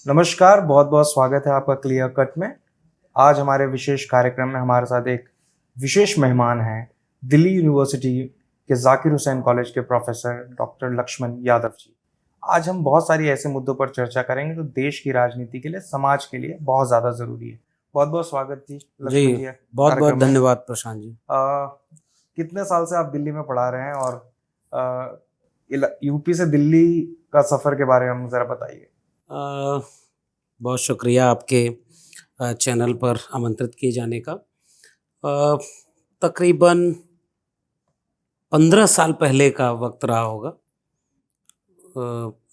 नमस्कार, बहुत बहुत स्वागत है आपका क्लियर कट में। आज हमारे विशेष कार्यक्रम में हमारे साथ एक विशेष मेहमान हैं, दिल्ली यूनिवर्सिटी के जाकिर हुसैन कॉलेज के प्रोफेसर डॉक्टर लक्ष्मण यादव जी। आज हम बहुत सारी ऐसे मुद्दों पर चर्चा करेंगे जो देश की राजनीति के लिए, समाज के लिए बहुत ज़्यादा ज़रूरी है। बहुत बहुत स्वागत जी, जी, लक्ष्मण जी बहुत-बहुत कार्यक्रम में। धन्यवाद प्रशांत जी। कितने साल से आप दिल्ली में पढ़ा रहे हैं और यूपी से दिल्ली का सफ़र के बारे में हमें ज़रा बताइए। अ, बहुत शुक्रिया आपके चैनल पर आमंत्रित किए जाने का। तकरीबन 15 साल पहले का वक़्त रहा होगा।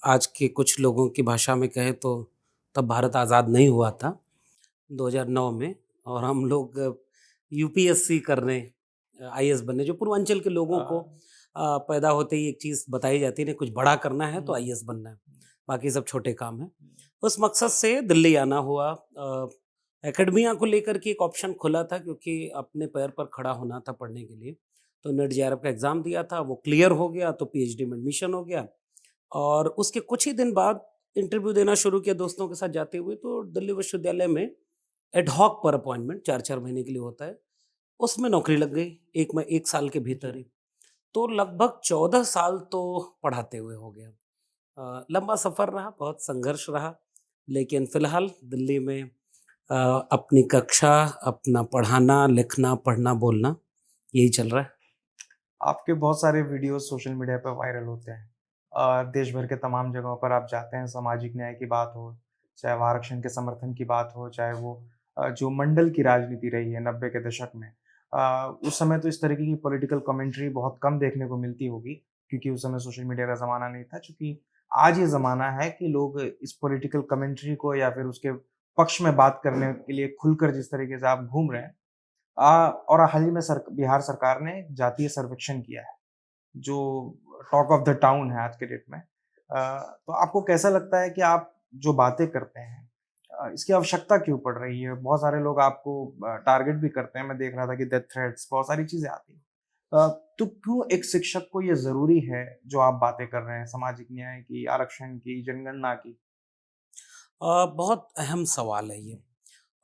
आज के कुछ लोगों की भाषा में कहें तो तब भारत आज़ाद नहीं हुआ था, 2009 में, और हम लोग यूपीएससी करने, आईएएस बनने, जो पूर्वांचल के लोगों को पैदा होते ही एक चीज़ बताई जाती है ना, कुछ बड़ा करना है तो आईएएस बनना है, बाकी सब छोटे काम हैं। उस मकसद से दिल्ली आना हुआ। एकेडमिया को लेकर के एक ऑप्शन खुला था क्योंकि अपने पैर पर खड़ा होना था पढ़ने के लिए। तो नेट जेआरएफ का एग्ज़ाम दिया था, वो क्लियर हो गया तो पीएचडी में एडमिशन हो गया। और उसके कुछ ही दिन बाद इंटरव्यू देना शुरू किया दोस्तों के साथ जाते हुए, तो दिल्ली विश्वविद्यालय में एड हॉक पर अपॉइंटमेंट 4-4 महीने के लिए होता है, उसमें नौकरी लग गई 1 साल के भीतर ही। तो लगभग 14 साल तो पढ़ाते हुए हो गया। लंबा सफ़र रहा, बहुत संघर्ष रहा, लेकिन फ़िलहाल दिल्ली में अ, अपनी कक्षा, अपना पढ़ाना, लिखना, पढ़ना, बोलना, यही चल रहा है। आपके बहुत सारे वीडियोस सोशल मीडिया पे वायरल होते हैं। देश भर के तमाम जगहों पर आप जाते हैं, सामाजिक न्याय की बात हो, चाहे वो आरक्षण के समर्थन की बात हो, चाहे वो जो मंडल की राजनीति रही है 90 के दशक में। उस समय तो इस तरीके की पॉलिटिकल कमेंट्री बहुत कम देखने को मिलती होगी, क्योंकि उस समय सोशल मीडिया का ज़माना नहीं था। चूँकि आज ये ज़माना है कि लोग इस पॉलिटिकल कमेंट्री को या फिर उसके पक्ष में बात करने के लिए खुलकर जिस तरीके से आप घूम रहे हैं, और हाल ही में बिहार सरकार ने जातीय सर्वेक्षण किया है, जो टॉक ऑफ द टाउन है आज के डेट में। तो आपको कैसा लगता है कि आप जो बातें करते हैं, इसकी आवश्यकता क्यों पड़ रही है? बहुत सारे लोग आपको टारगेट भी करते हैं, मैं देख रहा था कि डेथ थ्रेट्स, बहुत सारी चीज़ें आती हैं। तो क्यों एक शिक्षक को ये ज़रूरी है, जो आप बातें कर रहे हैं, सामाजिक न्याय की, आरक्षण की, जनगणना की? बहुत अहम सवाल है ये।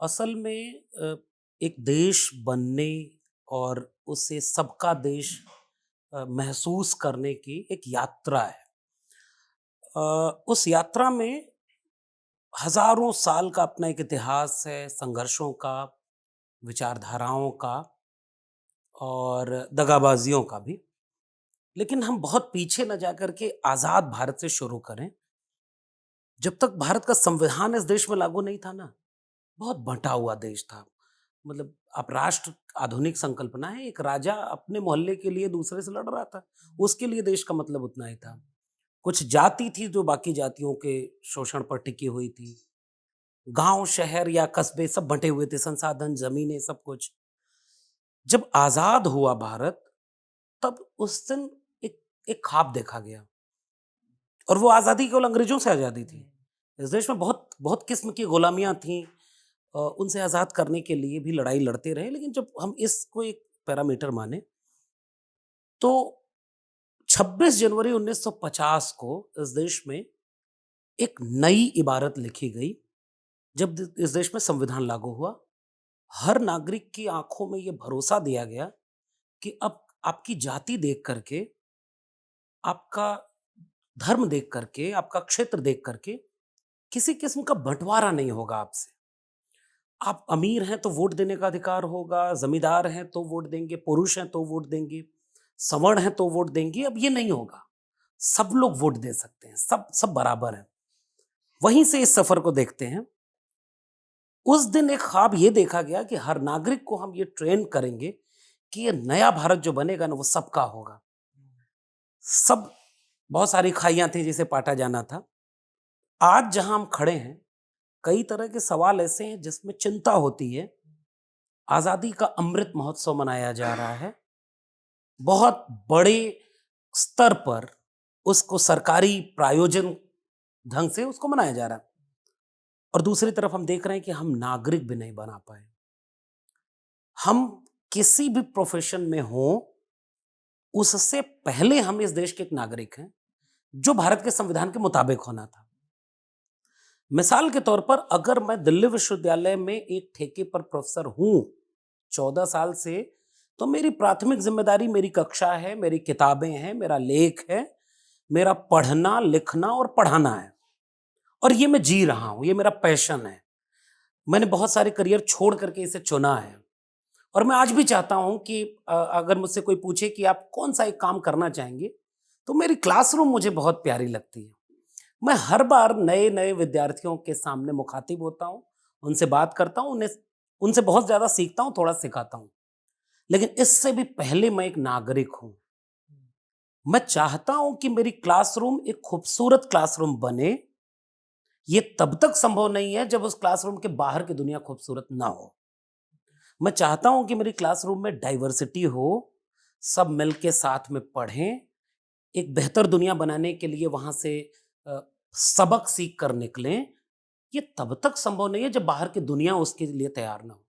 असल में एक देश बनने और उसे सबका देश महसूस करने की एक यात्रा है। उस यात्रा में हज़ारों साल का अपना एक इतिहास है, संघर्षों का, विचारधाराओं का और दगाबाजियों का भी। लेकिन हम बहुत पीछे न जाकर के आज़ाद भारत से शुरू करें। जब तक भारत का संविधान इस देश में लागू नहीं था ना, बहुत बँटा हुआ देश था। मतलब आप राष्ट्र, आधुनिक संकल्पना है, एक राजा अपने मोहल्ले के लिए दूसरे से लड़ रहा था, उसके लिए देश का मतलब उतना ही था। कुछ जाति थी जो बाकी जातियों के शोषण पर टिकी हुई थी। गाँव, शहर या कस्बे सब बँटे हुए थे, संसाधन, ज़मीनें, सब कुछ। जब आज़ाद हुआ भारत, तब उस दिन एक एक ख्वाब देखा गया, और वो आज़ादी केवल अंग्रेज़ों से आज़ादी थी। इस देश में बहुत बहुत किस्म की गुलामियाँ थीं। उनसे आज़ाद करने के लिए भी लड़ाई लड़ते रहे, लेकिन जब हम इसको एक पैरामीटर माने, तो 26 जनवरी 1950 को इस देश में एक नई इबारत लिखी गई, जब इस देश में संविधान लागू हुआ। हर नागरिक की आंखों में ये भरोसा दिया गया कि अब आपकी जाति देख करके, आपका धर्म देख करके, आपका क्षेत्र देख करके किसी किस्म का बंटवारा नहीं होगा आपसे। आप अमीर हैं तो वोट देने का अधिकार होगा, ज़मींदार हैं तो वोट देंगे, पुरुष हैं तो वोट देंगे, सवर्ण हैं तो वोट देंगे, अब ये नहीं होगा। सब लोग वोट दे सकते हैं, सब सब बराबर हैं। वहीं से इस सफ़र को देखते हैं। उस दिन एक ख्वाब ये देखा गया कि हर नागरिक को हम ये ट्रेन करेंगे कि ये नया भारत जो बनेगा ना, वो सबका होगा। सब, बहुत सारी खाइयाँ थी जिसे पाटा जाना था। आज जहाँ हम खड़े हैं, कई तरह के सवाल ऐसे हैं जिसमें चिंता होती है। आज़ादी का अमृत महोत्सव मनाया जा रहा है। बहुत बड़े स्तर पर उसको सरकारी प्रायोजन ढंग से उसको मनाया जा रहा है, और दूसरी तरफ हम देख रहे हैं कि हम नागरिक भी नहीं बना पाए। हम किसी भी प्रोफ़ेशन में हों, उससे पहले हम इस देश के एक नागरिक हैं, जो भारत के संविधान के मुताबिक होना था। मिसाल के तौर पर अगर मैं दिल्ली विश्वविद्यालय में एक ठेके पर प्रोफेसर हूँ 14 साल से, तो मेरी प्राथमिक ज़िम्मेदारी मेरी कक्षा है, मेरी किताबें हैं, मेरा लेख है, मेरा पढ़ना, लिखना और पढ़ाना है। और ये मैं जी रहा हूँ, ये मेरा पैशन है। मैंने बहुत सारे करियर छोड़ करके इसे चुना है। और मैं आज भी चाहता हूँ कि अगर मुझसे कोई पूछे कि आप कौन-सा एक काम करना चाहेंगे, तो मेरी क्लासरूम मुझे बहुत प्यारी लगती है। मैं हर बार नए-नए विद्यार्थियों के सामने मुखातिब होता हूँ, उनसे बात करता हूँ, उन्हें उनसे बहुत ज़्यादा सीखता हूँ, थोड़ा सिखाता हूँ। लेकिन इससे भी पहले मैं एक नागरिक हूँ। मैं चाहता हूँ कि मेरी क्लासरूम एक खूबसूरत क्लासरूम बने। ये तब तक संभव नहीं है जब उस क्लासरूम के बाहर की दुनिया खूबसूरत ना हो। मैं चाहता हूँ कि मेरी क्लासरूम में डाइवर्सिटी हो, सब मिलके साथ में पढ़ें, एक बेहतर दुनिया बनाने के लिए वहाँ से अ, सबक सीख कर निकलें। ये तब तक संभव नहीं है जब बाहर की दुनिया उसके लिए तैयार ना हो।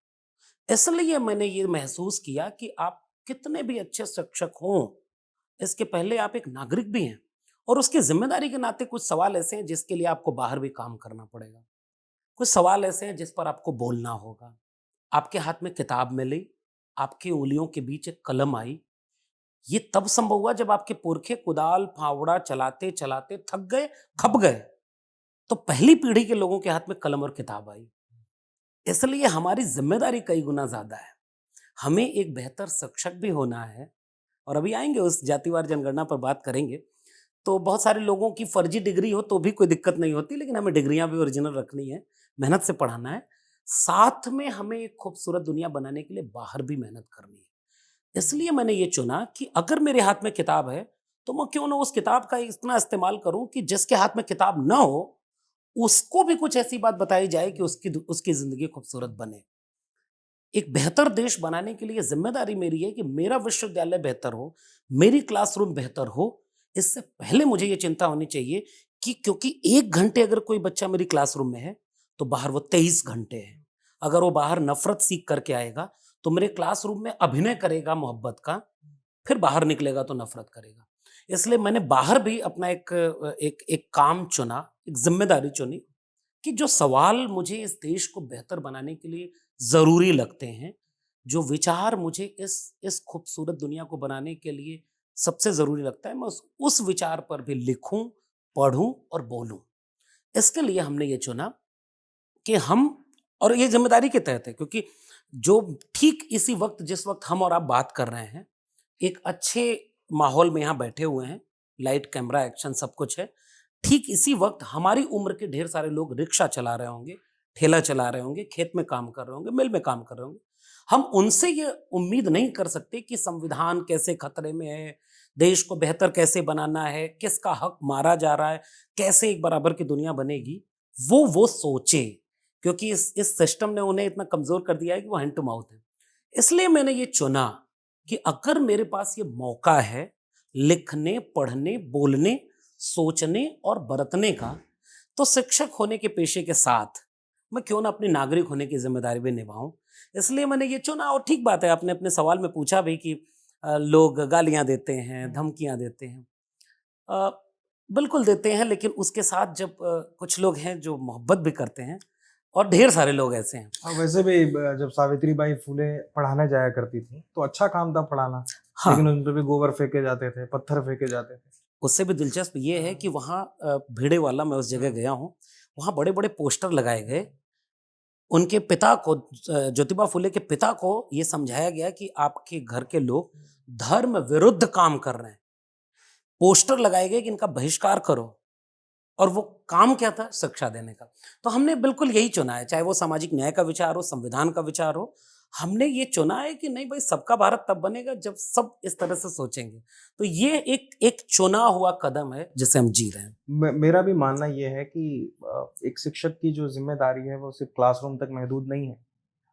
इसलिए मैंने ये महसूस किया कि आप कितने भी अच्छे शिक्षक हों, इसके पहले आप एक नागरिक भी हैं और उसकी ज़िम्मेदारी के नाते कुछ सवाल ऐसे हैं जिसके लिए आपको बाहर भी काम करना पड़ेगा। कुछ सवाल ऐसे हैं जिस पर आपको बोलना होगा। आपके हाथ में किताब मिली, आपकी उँगलियों के बीच एक कलम आई। ये तब संभव हुआ जब आपके पुरखे कुदाल, फावड़ा चलाते-चलाते थक गए, खप गए। तो पहली पीढ़ी के लोगों के हाथ में कलम और किताब आई। इसलिए हमारी ज़िम्मेदारी कई गुना ज़्यादा है। हमें एक बेहतर शिक्षक भी होना है और अभी आएँगे उस जातिवार जनगणना पर बात करेंगे। तो बहुत सारे लोगों की फर्जी डिग्री हो तो भी कोई दिक्कत नहीं होती, लेकिन हमें डिग्रियाँ भी ओरिजिनल रखनी है, मेहनत से पढ़ाना है। साथ में हमें एक खूबसूरत दुनिया बनाने के लिए बाहर भी मेहनत करनी है। इसलिए मैंने ये चुना कि अगर मेरे हाथ में किताब है, तो मैं क्यों ना उस किताब का इतना इस्तेमाल करूँ कि जिसके हाथ में किताब ना हो, उसको भी कुछ ऐसी बात बताई जाए कि उसकी ज़िंदगी खूबसूरत बने। एक बेहतर देश बनाने के लिए ज़िम्मेदारी मेरी है कि मेरा विश्वविद्यालय बेहतर हो, मेरी क्लासरूम बेहतर हो। इससे पहले मुझे ये चिंता होनी चाहिए कि क्योंकि 1 घंटे अगर कोई बच्चा मेरी क्लासरूम में है, तो बाहर वो 23 घंटे है। अगर वो बाहर नफ़रत सीख करके आएगा, तो मेरे क्लासरूम में अभिनय करेगा मोहब्बत का, फिर बाहर निकलेगा तो नफ़रत करेगा। इसलिए मैंने बाहर भी अपना एक एक काम चुना, एक ज़िम्मेदारी चुनी कि जो सवाल मुझे इस देश को बेहतर बनाने के लिए ज़रूरी लगते हैं, जो विचार मुझे इस खूबसूरत दुनिया को बनाने के लिए सबसे ज़रूरी लगता है, मैं उस विचार पर भी लिखूँ, पढ़ूँ और बोलूँ। इसके लिए हमने ये चुना कि हम और ये ज़िम्मेदारी के तहत है क्योंकि जो ठीक इसी वक़्त जिस वक़्त हम और आप बात कर रहे हैं, एक अच्छे माहौल में यहाँ बैठे हुए हैं, लाइट, कैमरा, एक्शन सब कुछ है। ठीक इसी वक़्त हमारी उम्र के ढेर सारे लोग रिक्शा चला रहे होंगे, ठेला चला रहे होंगे, खेत में काम कर रहे होंगे, मिल में काम कर रहे होंगे। हम उनसे ये उम्मीद नहीं कर सकते कि संविधान कैसे खतरे में है, देश को बेहतर कैसे बनाना है, किसका हक मारा जा रहा है, कैसे एक बराबर की दुनिया बनेगी, वो सोचे। क्योंकि इस सिस्टम ने उन्हें इतना कमज़ोर कर दिया है कि वो हैंड टू माउथ है। इसलिए मैंने ये चुना कि अगर मेरे पास ये मौका है लिखने, पढ़ने, बोलने, सोचने और बरतने का, तो शिक्षक होने के पेशे के साथ मैं क्यों ना अपनी नागरिक होने की ज़िम्मेदारी भी निभाऊँ। इसलिए मैंने ये चुना और ठीक बात है आपने अपने सवाल में पूछा भी कि लोग गालियाँ देते हैं, धमकियाँ देते हैं। अ, बिल्कुल देते हैं लेकिन उसके साथ जब कुछ लोग हैं जो मोहब्बत भी करते हैं और ढेर सारे लोग ऐसे हैं। हाँ, वैसे भी जब सावित्रीबाई फुले पढ़ाने जाया करती थी, तो अच्छा काम था पढ़ाना, हाँ, लेकिन उन पे भी गोबर फेंके जाते थे, पत्थर फेंके जाते थे। उससे भी दिलचस्प ये है हाँ। कि वहाँ भिड़ेवाला मैं उस जगह हुँ, गया हूँ, वहाँ बड़े-बड़े पोस्टर लगाए गए। उनके पिता को ज्योतिबा फुले के पिता को ये समझाया गया कि आपके घर के लोग धर्म विरुद्ध काम कर रहे हैं। पोस्टर लगाए गए कि इनका बहिष्कार करो और वो काम क्या था? शिक्षा देने का। तो हमने बिल्कुल यही चुना है, चाहे वो सामाजिक न्याय का विचार हो, संविधान का विचार हो, हमने ये चुना है कि नहीं भाई सबका भारत तब बनेगा जब सब इस तरह से सोचेंगे। तो ये एक एक चुना हुआ कदम है जिसे हम जी रहे हैं। मेरा भी मानना ये है कि एक शिक्षक की जो ज़िम्मेदारी है, वो सिर्फ़ क्लासरूम तक महदूद नहीं है।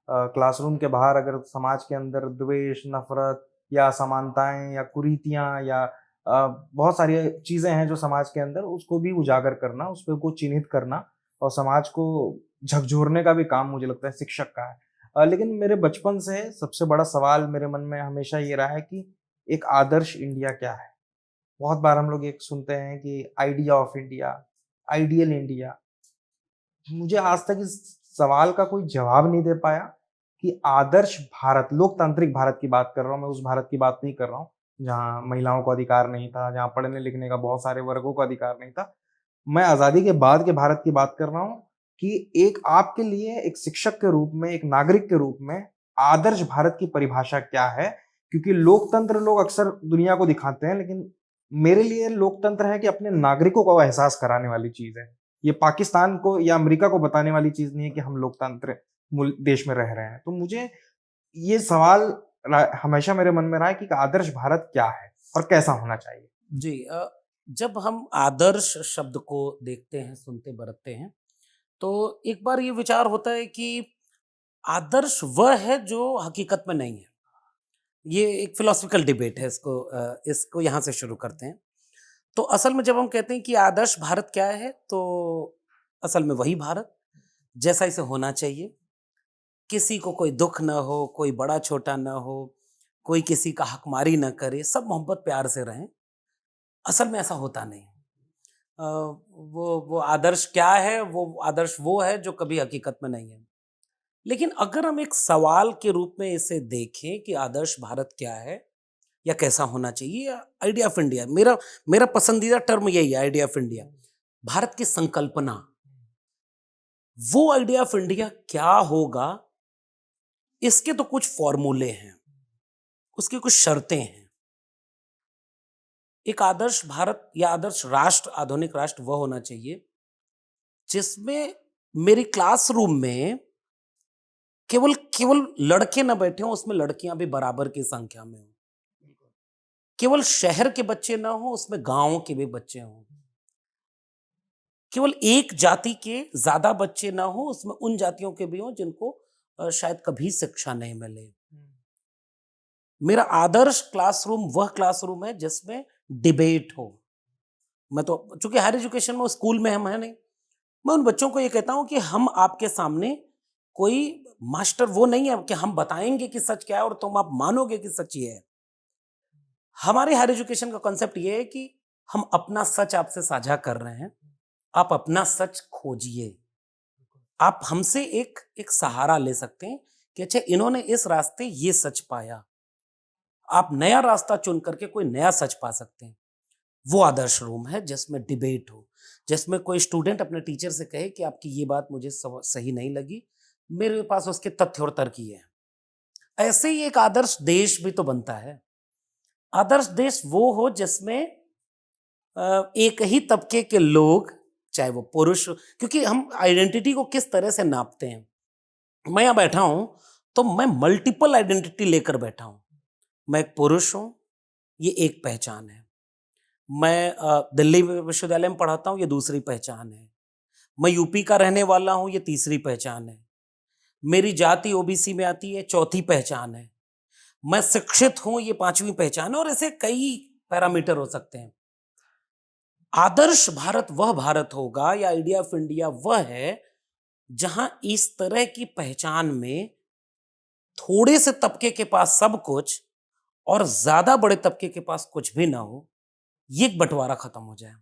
क्लासरूम के बाहर अगर समाज के अंदर द्वेष, नफ़रत या असमानताएँ या कुरीतियाँ या बहुत सारी चीज़ें हैं जो समाज के अंदर, उसको भी उजागर करना, उसपे को चिन्हित करना और समाज को झकझोरने का भी काम मुझे लगता है शिक्षक का है। लेकिन मेरे बचपन से सबसे बड़ा सवाल मेरे मन में हमेशा ये रहा है कि एक आदर्श इंडिया क्या है? बहुत बार हम लोग एक सुनते हैं कि idea of India, ideal India. मुझे आज तक इस सवाल का कोई जवाब नहीं दे पाया कि आदर्श भारत, लोकतांत्रिक भारत की बात कर रहा हूँ मैं, उस भारत की बात नहीं कर रहा हूँ, जहाँ महिलाओं को अधिकार नहीं था, जहाँ पढ़ने-लिखने का बहुत सारे वर्गों को अधिकार नहीं था। मैं आज़ादी के बाद के भारत की बात कर रहा हूँ कि एक आपके लिए एक शिक्षक के रूप में, एक नागरिक के रूप में आदर्श भारत की परिभाषा क्या है? क्योंकि लोकतंत्र लोग अक्सर दुनिया को दिखाते हैं, लेकिन मेरे लिए लोकतंत्र है कि अपने नागरिकों को एहसास कराने वाली चीज़ है। ये पाकिस्तान को या अमेरिका को बताने वाली चीज़ नहीं है कि हम लोकतंत्र मुल देश में रह रहे हैं। तो मुझे ये सवाल हमेशा मेरे मन में रहा है कि आदर्श भारत क्या है और कैसा होना चाहिए? जी जब हम आदर्श शब्द को देखते हैं, सुनते, बरतते हैं, तो एक बार ये विचार होता है कि आदर्श वह है जो हकीकत में नहीं है। ये एक फिलोसॉफिकल डिबेट है, इसको यहाँ से शुरू करते हैं। तो असल में जब हम कहते हैं कि आदर्श भारत क्या है, तो असल में वही भारत जैसा इसे होना चाहिए। किसी को कोई दुख ना हो, कोई बड़ा-छोटा ना हो, कोई किसी का हकमारी ना करे, सब मोहब्बत प्यार से रहें। असल में ऐसा होता नहीं। वो आदर्श क्या है? वो आदर्श वो है जो कभी हकीकत में नहीं है। लेकिन अगर हम एक सवाल के रूप में इसे देखें कि आदर्श भारत क्या है या कैसा होना चाहिए, या आइडिया ऑफ इंडिया, मेरा मेरा पसंदीदा टर्म यही है, आइडिया ऑफ इंडिया। भारत की संकल्पना, वो आइडिया ऑफ इंडिया क्या होगा, इसके तो कुछ फॉर्मूले हैं, उसकी कुछ शर्तें हैं। एक आदर्श भारत या आदर्श राष्ट्र, आधुनिक राष्ट्र वह होना चाहिए जिसमें मेरी क्लासरूम में केवल केवल लड़के ना बैठे हों, उसमें लड़कियां भी बराबर की संख्या में हों। केवल शहर के बच्चे ना हो, उसमें गांव के भी बच्चे हों। केवल एक जाति के ज्यादा बच्चे ना हो, उसमें उन जातियों के भी हों जिनको शायद कभी शिक्षा नहीं मिले। मेरा आदर्श क्लासरूम वह क्लासरूम है जिसमें डिबेट हो। मैं तो चूंकि हायर एजुकेशन में, स्कूल में हम है नहीं, मैं उन बच्चों को ये कहता हूं कि हम आपके सामने कोई मास्टर वो नहीं है कि हम बताएंगे कि सच क्या है और तुम आप मानोगे कि सच ये है। हमारे हायर एजुकेशन का कॉन्सेप्ट ये है कि हम अपना सच आपसे साझा कर रहे हैं, आप अपना सच खोजिए। आप हमसे एक एक सहारा ले सकते हैं कि अच्छा, इन्होंने इस रास्ते ये सच पाया, आप नया रास्ता चुन करके कोई नया सच पा सकते हैं। वो आदर्श रूम है जिसमें डिबेट हो, जिसमें कोई स्टूडेंट अपने टीचर से कहे कि आपकी ये बात मुझे सही नहीं लगी, मेरे पास उसके तथ्य और तर्क ही है। ऐसे ही एक आदर्श देश भी तो बनता है। आदर्श देश वो हो जिसमें एक ही तबके के लोग, चाहे वो पुरुष, क्योंकि हम आइडेंटिटी को किस तरह से नापते हैं। मैं यहाँ बैठा हूं तो मैं मल्टीपल आइडेंटिटी लेकर बैठा हूं। मैं एक पुरुष हूं, ये एक पहचान है। मैं दिल्ली विश्वविद्यालय में पढ़ाता हूँ, ये दूसरी पहचान है। मैं यूपी का रहने वाला हूँ, ये तीसरी पहचान है। मेरी जाति ओबीसी में आती है, चौथी पहचान है। मैं शिक्षित हूँ, ये पांचवी पहचान है, और ऐसे कई पैरामीटर हो सकते हैं। आदर्श भारत वह भारत होगा, या आइडिया ऑफ इंडिया वह है जहां इस तरह की पहचान में थोड़े से तबके के पास सब कुछ और ज्यादा बड़े तबके के पास कुछ भी ना हो, ये एक बंटवारा खत्म हो जाए।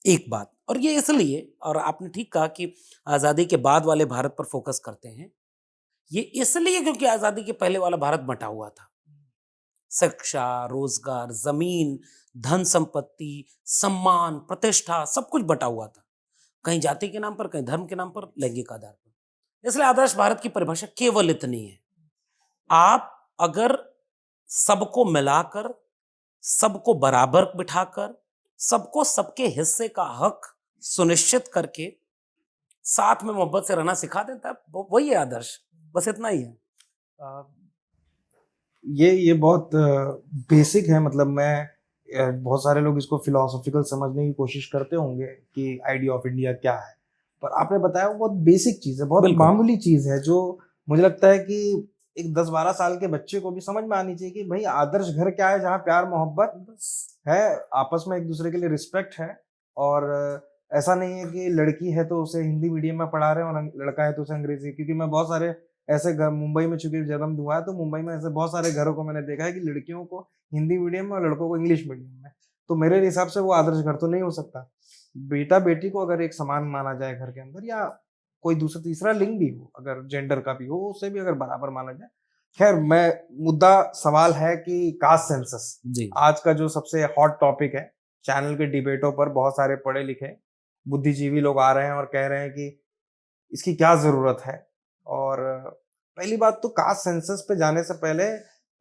एक बात, और ये इसलिए, और आपने ठीक कहा कि आजादी के बाद वाले भारत पर फोकस करते हैं, ये इसलिए क्योंकि आजादी के पहले वाला भारत बंटा हुआ था। शिक्षा, रोजगार, जमीन, धन संपत्ति, सम्मान, प्रतिष्ठा, सब कुछ बटा हुआ था। कहीं जाति के नाम पर, कहीं धर्म के नाम पर, लैंगिक आधार पर। इसलिए आदर्श भारत की परिभाषा केवल इतनी है, आप अगर सबको मिलाकर, सबको बराबर बिठाकर, सबको सबके हिस्से का हक सुनिश्चित करके साथ में मोहब्बत से रहना सिखा देता है, वही है आदर्श। बस इतना ही है। अ, ये बहुत बेसिक है, मतलब बहुत सारे लोग इसको फिलोसॉफिकल समझने की कोशिश करते होंगे कि आइडिया ऑफ इंडिया क्या है, पर आपने बताया वो बहुत बेसिक चीज़ है, बहुत बिल्कुल। मामूली चीज़ है, जो मुझे लगता है कि एक 10-12 साल के बच्चे को भी समझ में आनी चाहिए कि भाई आदर्श घर क्या है, जहाँ प्यार मोहब्बत बस। है, आपस में एक दूसरे के लिए रिस्पेक्ट है, और ऐसा नहीं है कि लड़की है तो उसे हिंदी मीडियम में पढ़ा रहे हैं और लड़का है तो उसे अंग्रेजी, क्योंकि मैं बहुत सारे ऐसे घर, मुंबई में चूंकि जन्म हुआ है, तो मुंबई में ऐसे बहुत सारे घरों को मैंने देखा है कि लड़कियों को हिंदी मीडियम में और लड़कों को इंग्लिश मीडियम में। तो मेरे हिसाब से वो आदर्श घर तो नहीं हो सकता। बेटा बेटी को अगर एक समान माना जाए घर के अंदर, या कोई दूसरा तीसरा लिंग भी हो, अगर जेंडर का भी हो, उसे भी अगर बराबर माना जाए। खैर, मैं मुद्दा सवाल है कि कास्ट सेंसस जी। आज का जो सबसे हॉट टॉपिक है। चैनल के डिबेटों पर बहुत सारे पढ़े-लिखे बुद्धिजीवी लोग आ रहे हैं और कह रहे हैं कि इसकी क्या ज़रूरत है? और पहली बात तो कास्ट सेंसस पे जाने से पहले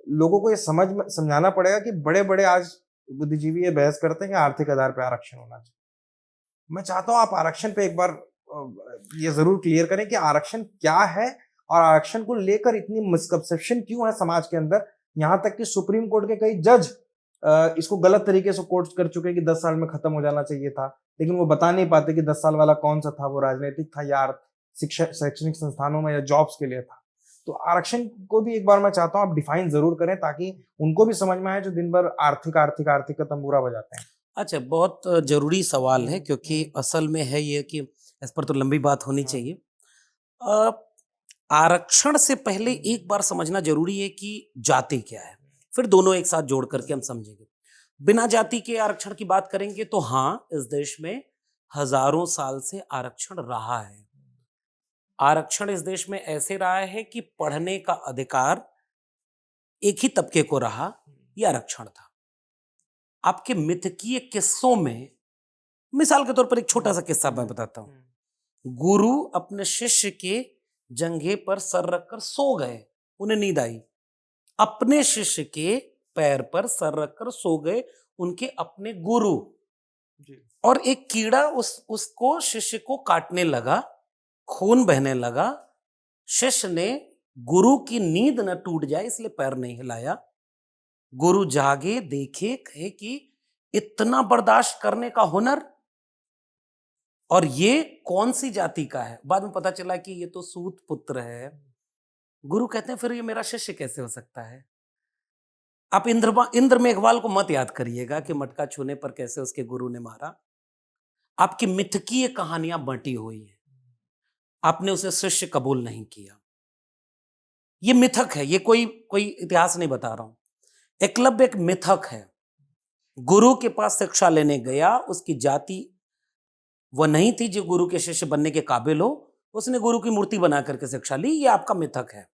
लोगों को ये समझाना पड़ेगा कि बड़े-बड़े आज बुद्धिजीवी ये बहस करते हैं कि आर्थिक आधार पे आरक्षण होना चाहिए। मैं चाहता हूँ आप आरक्षण पे एक बार ये ज़रूर क्लियर करें कि आरक्षण क्या है और आरक्षण को लेकर इतनी मिसकंसेप्शन क्यों है समाज के अंदर? यहाँ तक कि सुप्रीम कोर्ट के कई जज इसको गलत तरीके से कोट कर चुके हैं कि 10 साल में खत्म हो जाना चाहिए था। लेकिन वो बता नहीं पाते कि 10 साल वाला कौन-सा था, वो राजनीतिक था या शैक्षणिक संस्थानों में या जॉब्स के लिए था। तो आरक्षण को भी एक बार मैं चाहता हूँ आप डिफाइन ज़रूर करें ताकि उनको भी समझ में आए जो दिन भर आर्थिक का तंबूरा बजाते हैं। अच्छा, बहुत ज़रूरी सवाल है, हुँ, क्योंकि हुँ, असल में है ये कि इस पर तो लंबी बात होनी हुँ, चाहिए। अ, आरक्षण से पहले हुँ, एक बार समझना ज़रूरी है कि जाति क्या है? फिर दोनों एक साथ जोड़ कर के हम समझेंगे। बिना जाति के आरक्षण की बात करेंगे तो हाँ, इस देश में हज़ारों साल से आरक्षण रहा है। आरक्षण इस देश में ऐसे रहा है कि पढ़ने का अधिकार एक ही तबके को रहा, ये आरक्षण था। आपके मिथकीय किस्सों में मिसाल के तौर पर एक छोटा-सा किस्सा मैं बताता हूँ। गुरु अपने शिष्य के जंघे पर सर रखकर सो गए, उन्हें नींद आई। अपने शिष्य के पैर पर सर रखकर सो गए उनके अपने गुरु, जी। और एक कीड़ा उसको शिष्य को काटने लगा, खून बहने लगा। शिष्य ने गुरु की नींद न टूट जाए इसलिए पैर नहीं हिलाया। गुरु जागे, देखे, कहे कि इतना बर्दाश्त करने का हुनर, और ये कौन सी जाति का है? बाद में पता चला कि ये तो सूत पुत्र है। गुरु कहते हैं फिर ये मेरा शिष्य कैसे हो सकता है? आप इंद्र मेघवाल को मत याद करिएगा कि मटका छूने पर कैसे उसके गुरु ने मारा। आपकी मिथकीय कहानियां बंटी हुई है, आपने उसे शिष्य कबूल नहीं किया। ये मिथक है, ये कोई कोई इतिहास नहीं बता रहा हूं। एकलव्य एक मिथक है। गुरु के पास शिक्षा लेने गया, उसकी जाति वह नहीं थी जो गुरु के शिष्य बनने के काबिल हो। उसने गुरु की मूर्ति बना करके शिक्षा ली। ये आपका मिथक है,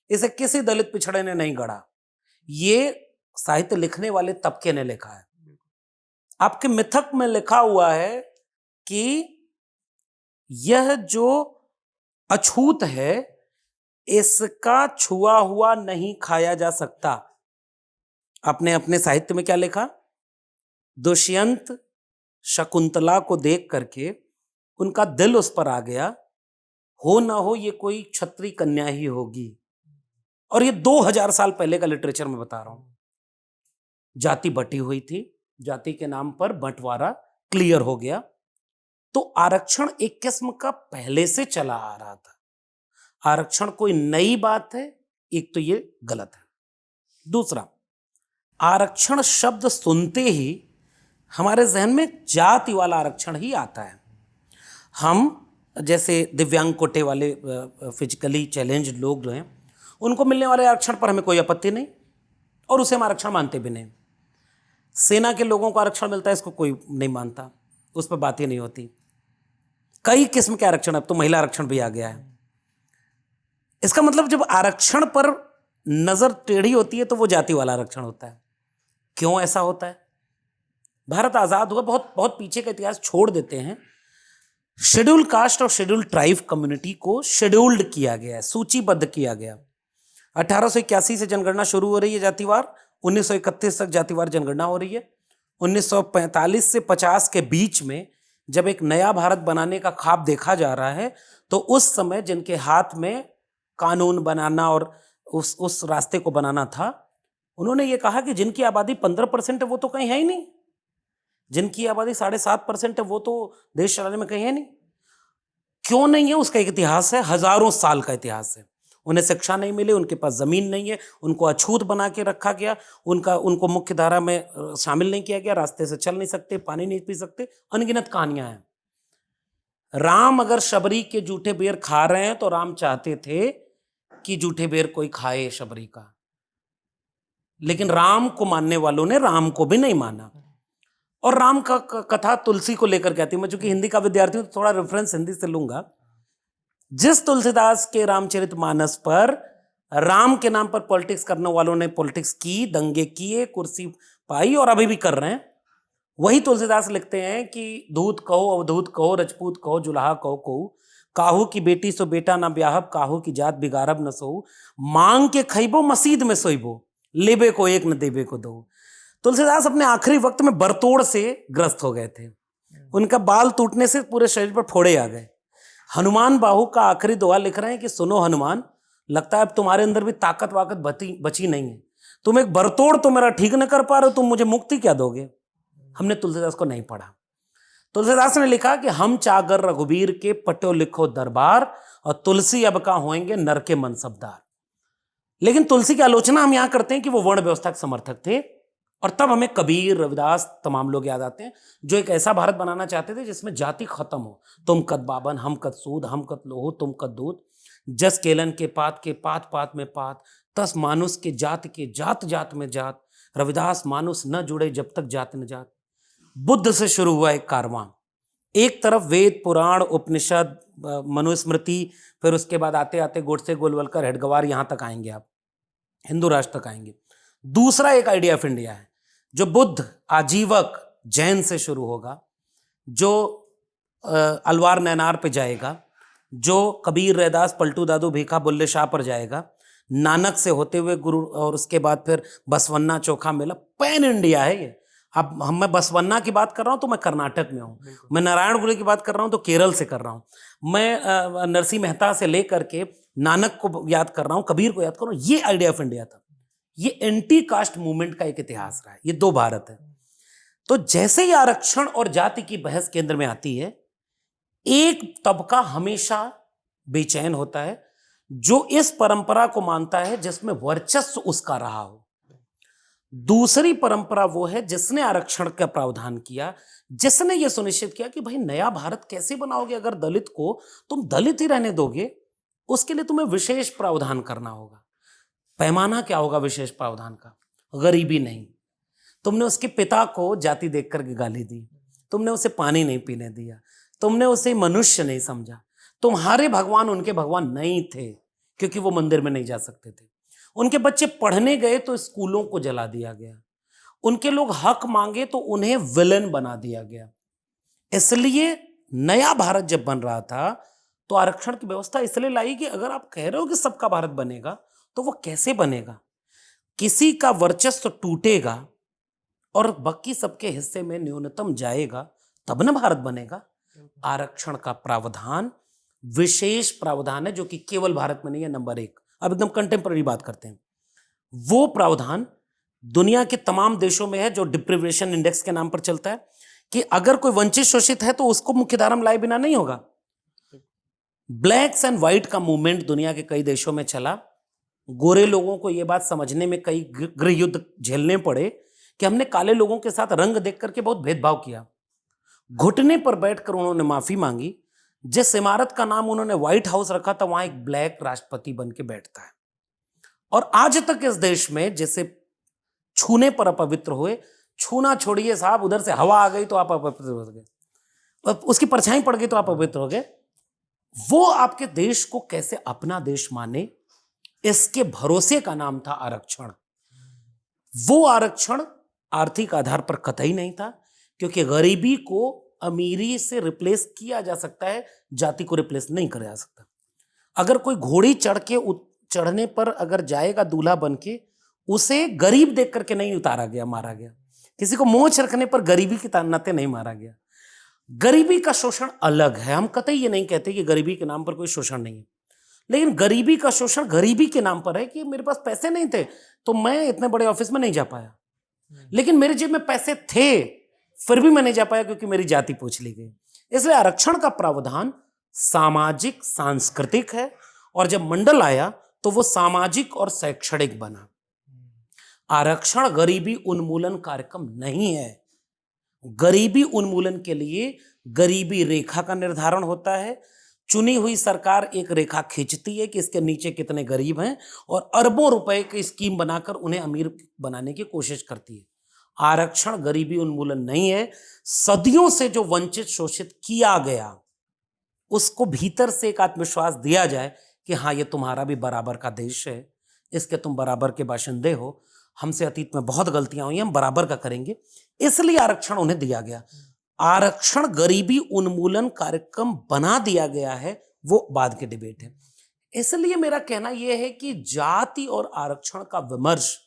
इसे किसी दलित पिछड़े ने नहीं गढ़ा, ये साहित्य लिखने वाले तबके ने लिखा है। आपके मिथक में लिखा हुआ है कि यह जो अछूत है इसका छुआ हुआ नहीं खाया जा सकता। आपने अपने साहित्य में क्या लिखा? दुष्यंत शकुंतला को देख करके उनका दिल उस पर आ गया, हो ना हो ये कोई क्षत्रिय कन्या ही होगी। और ये 2000 साल पहले का लिटरेचर में बता रहा हूं। जाति बटी हुई थी, जाति के नाम पर बंटवारा क्लियर हो गया। तो आरक्षण एक किस्म का पहले से चला आ रहा था। आरक्षण कोई नई बात है, एक तो ये गलत है। दूसरा, आरक्षण शब्द सुनते ही हमारे जहन में जाति वाला आरक्षण ही आता है। हम जैसे दिव्यांग कोटे वाले फिजिकली चैलेंज्ड लोग जो हैं, उनको मिलने वाले आरक्षण पर हमें कोई आपत्ति नहीं, और उसे हम आरक्षण मानते भी नहीं। सेना के लोगों को आरक्षण मिलता है, इसको कोई नहीं मानता, उस पर बात ही नहीं होती। कई किस्म के आरक्षण, अब तो महिला आरक्षण भी आ गया है। इसका मतलब जब आरक्षण पर नजर टेढ़ी होती है तो वो जाति वाला आरक्षण होता है। क्यों ऐसा होता है? भारत आजाद हुआ, बहुत बहुत पीछे का इतिहास छोड़ देते हैं। शेड्यूल कास्ट और शेड्यूल ट्राइब कम्युनिटी को शेड्यूल्ड किया गया है, सूचीबद्ध किया गया। 1881 से जनगणना शुरू हो रही है जातिवार, 1931 तक जातिवार जनगणना हो रही है। 1945 से 50 के बीच में जब एक नया भारत बनाने का ख्वाब देखा जा रहा है, तो उस समय जिनके हाथ में कानून बनाना और उस रास्ते को बनाना था, उन्होंने ये कहा कि जिनकी आबादी 15% है वो तो कहीं है ही नहीं, जिनकी आबादी 7.5% है वो तो देश चलाने में कहीं है नहीं। क्यों नहीं है? उसका एक इतिहास है, हजारों साल का इतिहास है। उन्हें शिक्षा नहीं मिली, उनके पास जमीन नहीं है, उनको अछूत बना के रखा गया, उनको मुख्य धारा में शामिल नहीं किया गया, रास्ते से चल नहीं सकते, पानी नहीं पी सकते, अनगिनत कहानियां हैं। राम अगर शबरी के जूठे बेर खा रहे हैं तो राम चाहते थे कि जूठे बेर कोई खाए शबरी का, लेकिन राम को मानने वालों ने राम को भी नहीं माना। और राम का कथा तुलसी को लेकर के आती है। मैं चूंकि हिंदी का विद्यार्थी हूं तो थोड़ा रेफरेंस हिंदी से लूंगा। जिस तुलसीदास के रामचरितमानस पर राम के नाम पर पॉलिटिक्स करने वालों ने पॉलिटिक्स की, दंगे किए, कुर्सी पाई और अभी भी कर रहे हैं, वही तुलसीदास लिखते हैं कि दूत कहो, अवधूत कहो, रजपूत कहो, जुलाहा कहो कहो, काहू की बेटी सो बेटा ना ब्याहब, काहू की जात बिगाड़ब न सोऊ, मांग के खइबो मसीद में सोइबो, लेबे को एक न देबे को दो। तुलसीदास अपने आखिरी वक्त में बरतोड़ से ग्रस्त हो गए थे। उनका बाल टूटने से पूरे शरीर पर फोड़े आ गए। हनुमान बाहु का आखिरी दुआ लिख रहे हैं कि सुनो हनुमान, लगता है अब तुम्हारे अंदर भी ताकत वाकत बची नहीं है, तुम एक बरतोड़ तो मेरा ठीक न कर पा रहे हो, तुम मुझे मुक्ति क्या दोगे। हमने तुलसीदास को नहीं पढ़ा। तुलसीदास ने लिखा कि हम चागर रघुबीर के पट्यो लिखो दरबार, और तुलसी अब का होंगे नर के मनसबदार। लेकिन तुलसी की आलोचना हम यहां करते हैं कि वो वर्ण व्यवस्था के समर्थक थे, और तब हमें कबीर, रविदास, तमाम लोग याद आते हैं जो एक ऐसा भारत बनाना चाहते थे जिसमें जाति खत्म हो। तुम कद बाबन, हम कद सूद, हम कद लोहो, तुम कद दूध, जस केलन के पात पात में पात, तस मानुष के जात जात में जात, रविदास मानुष न जुड़े जब तक जात न जात। बुद्ध से शुरू हुआ एक कारवां, एक तरफ वेद, पुराण, उपनिषद, मनुस्मृति, फिर उसके बाद आते आते गोडसे, गोलवलकर, हेडगवार, यहां तक आएंगे आप, हिंदू राष्ट्र तक आएंगे। दूसरा एक आइडिया ऑफ इंडिया है जो बुद्ध आजीवक जैन से शुरू होगा, जो अलवार नैनार पे जाएगा, जो कबीर, रैदास, पलटू दादू, भीखा, बुल्ले शाह पर जाएगा, नानक से होते हुए गुरु, और उसके बाद फिर बसवन्ना, चोखा मेला, पैन इंडिया है ये। अब मैं बसवन्ना की बात कर रहा हूं तो मैं कर्नाटक में हूं, मैं नारायण गुरु की बात कर रहा हूं तो केरल से कर रहा हूं, मैं नरसिंह मेहता से लेकर के नानक को याद कर रहा हूं, कबीर को याद कर रहा हूं। ये आइडिया ऑफ इंडिया था। ये एंटी कास्ट मूवमेंट का एक इतिहास रहा है। ये दो भारत है। तो जैसे ही आरक्षण और जाति की बहस केंद्र में आती है, एक तबका हमेशा बेचैन होता है जो इस परंपरा को मानता है जिसमें वर्चस्व उसका रहा हो। दूसरी परंपरा वो है जिसने आरक्षण का प्रावधान किया, जिसने ये सुनिश्चित किया कि भाई नया भारत कैसे बनाओगे, अगर दलित को तुम दलित ही रहने दोगे, उसके लिए तुम्हें विशेष प्रावधान करना होगा। पैमाना क्या होगा विशेष प्रावधान का? गरीबी नहीं। तुमने उसके पिता को जाति देख करके गाली दी, तुमने उसे पानी नहीं पीने दिया, तुमने उसे मनुष्य नहीं समझा। तुम्हारे भगवान उनके भगवान नहीं थे क्योंकि वो मंदिर में नहीं जा सकते थे। उनके बच्चे पढ़ने गए तो स्कूलों को जला दिया गया। उनके लोग हक मांगे तो उन्हें विलन बना दिया गया। इसलिए नया भारत जब बन रहा था तो आरक्षण की व्यवस्था इसलिए लाई कि अगर आप कह रहे हो कि सबका भारत बनेगा तो वो कैसे बनेगा? किसी का वर्चस्व टूटेगा और बाकी सबके हिस्से में न्यूनतम जाएगा तब ना भारत बनेगा। आरक्षण का प्रावधान विशेष प्रावधान है जो कि केवल भारत में नहीं है। नंबर एक, अब एकदम कंटेम्पररी बात करते हैं। वो प्रावधान दुनिया के तमाम देशों में है जो डिप्रिवेशन इंडेक्स के नाम पर चलता है कि अगर कोई वंचित शोषित है तो उसको मुख्यधारा में लाए बिना नहीं होगा। ब्लैक्स एंड व्हाइट का मूवमेंट दुनिया के कई देशों में चला। गोरे लोगों को यह बात समझने में कई गृह युद्ध झेलने पड़े कि हमने काले लोगों के साथ रंग देख करके बहुत भेदभाव किया। घुटने पर बैठकर उन्होंने माफी मांगी। जिस इमारत का नाम उन्होंने व्हाइट हाउस रखा था वहां एक ब्लैक राष्ट्रपति बन के बैठता है। और आज तक इस देश में जैसे छूने पर अपवित्र हुए, छूना छोड़िए साहब, उधर से हवा आ गई तो आप अपवित्र हो गए, उसकी परछाई पड़ गई तो आप अपवित्र हो गए। वो आपके देश को कैसे अपना देश माने, इसके भरोसे का नाम था आरक्षण। वो आरक्षण आर्थिक आधार पर कतई नहीं था क्योंकि गरीबी को अमीरी से रिप्लेस किया जा सकता है, जाति को रिप्लेस नहीं किया जा सकता। अगर कोई घोड़ी चढ़ने पर अगर जाएगा दूल्हा बनके, उसे गरीब देख करके नहीं उतारा गया, मारा गया। किसी को मोछ रखने पर गरीबी के नाते नहीं मारा गया। गरीबी का शोषण अलग है। हम कतई ये नहीं कहते कि गरीबी के नाम पर कोई शोषण नहीं है, लेकिन गरीबी का शोषण गरीबी के नाम पर है कि मेरे पास पैसे नहीं थे तो मैं इतने बड़े ऑफिस में नहीं जा पाया, लेकिन मेरे जेब में पैसे थे फिर भी मैं नहीं जा पाया क्योंकि मेरी जाति पूछ ली गई। इसलिए आरक्षण का प्रावधान सामाजिक सांस्कृतिक है, और जब मंडल आया तो वो सामाजिक और शैक्षणिक बना। आरक्षण गरीबी उन्मूलन कार्यक्रम नहीं है। गरीबी उन्मूलन के लिए गरीबी रेखा का निर्धारण होता है। चुनी हुई सरकार एक रेखा खींचती है कि इसके नीचे कितने गरीब हैं और अरबों रुपए की स्कीम बनाकर उन्हें अमीर बनाने की कोशिश करती है। आरक्षण गरीबी उन्मूलन नहीं है। सदियों से जो वंचित शोषित किया गया उसको भीतर से एक आत्मविश्वास दिया जाए कि हाँ, ये तुम्हारा भी बराबर का देश है, इसके तुम बराबर के बाशिंदे हो, हमसे अतीत में बहुत गलतियां हुई हैं, हम बराबर का करेंगे, इसलिए आरक्षण उन्हें दिया गया। आरक्षण गरीबी उन्मूलन कार्यक्रम बना दिया गया है, वो बाद की डिबेट है। इसलिए मेरा कहना यह है कि जाति और आरक्षण का विमर्श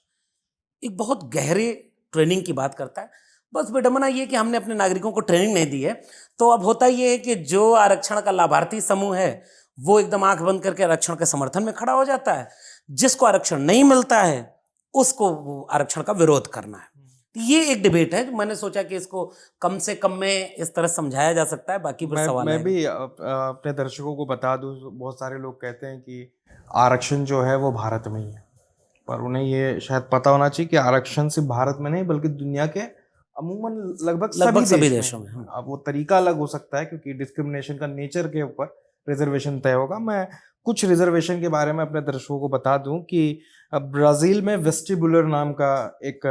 एक बहुत गहरे ट्रेनिंग की बात करता है। बस विडंबना ये कि हमने अपने नागरिकों को ट्रेनिंग नहीं दी है। तो अब होता ये है कि जो आरक्षण का लाभार्थी समूह है, वो एकदम आंख बंद करके आरक्षण के समर्थन में खड़ा हो जाता है। जिसको आरक्षण नहीं मिलता है, उसको वो आरक्षण का विरोध करना है। ये एक डिबेट है, जो मैंने सोचा कि इसको कम से कम में इस तरह समझाया जा सकता है, बाकी फिर सवाल मैं आएगा। भी अपने दर्शकों को बता दूं, बहुत सारे लोग कहते हैं कि आरक्षण जो है वो भारत में ही है, पर उन्हें ये शायद पता होना चाहिए कि आरक्षण सिर्फ भारत में नहीं बल्कि दुनिया के अमूमन लगभग सभी देश देशों में में। है। अब वो तरीका अलग हो सकता है क्योंकि डिस्क्रिमिनेशन का नेचर के ऊपर रिजर्वेशन तय होगा। मैं कुछ रिजर्वेशन के बारे में अपने दर्शकों को बता दूं कि ब्राजील में वेस्टिबुलर नाम का एक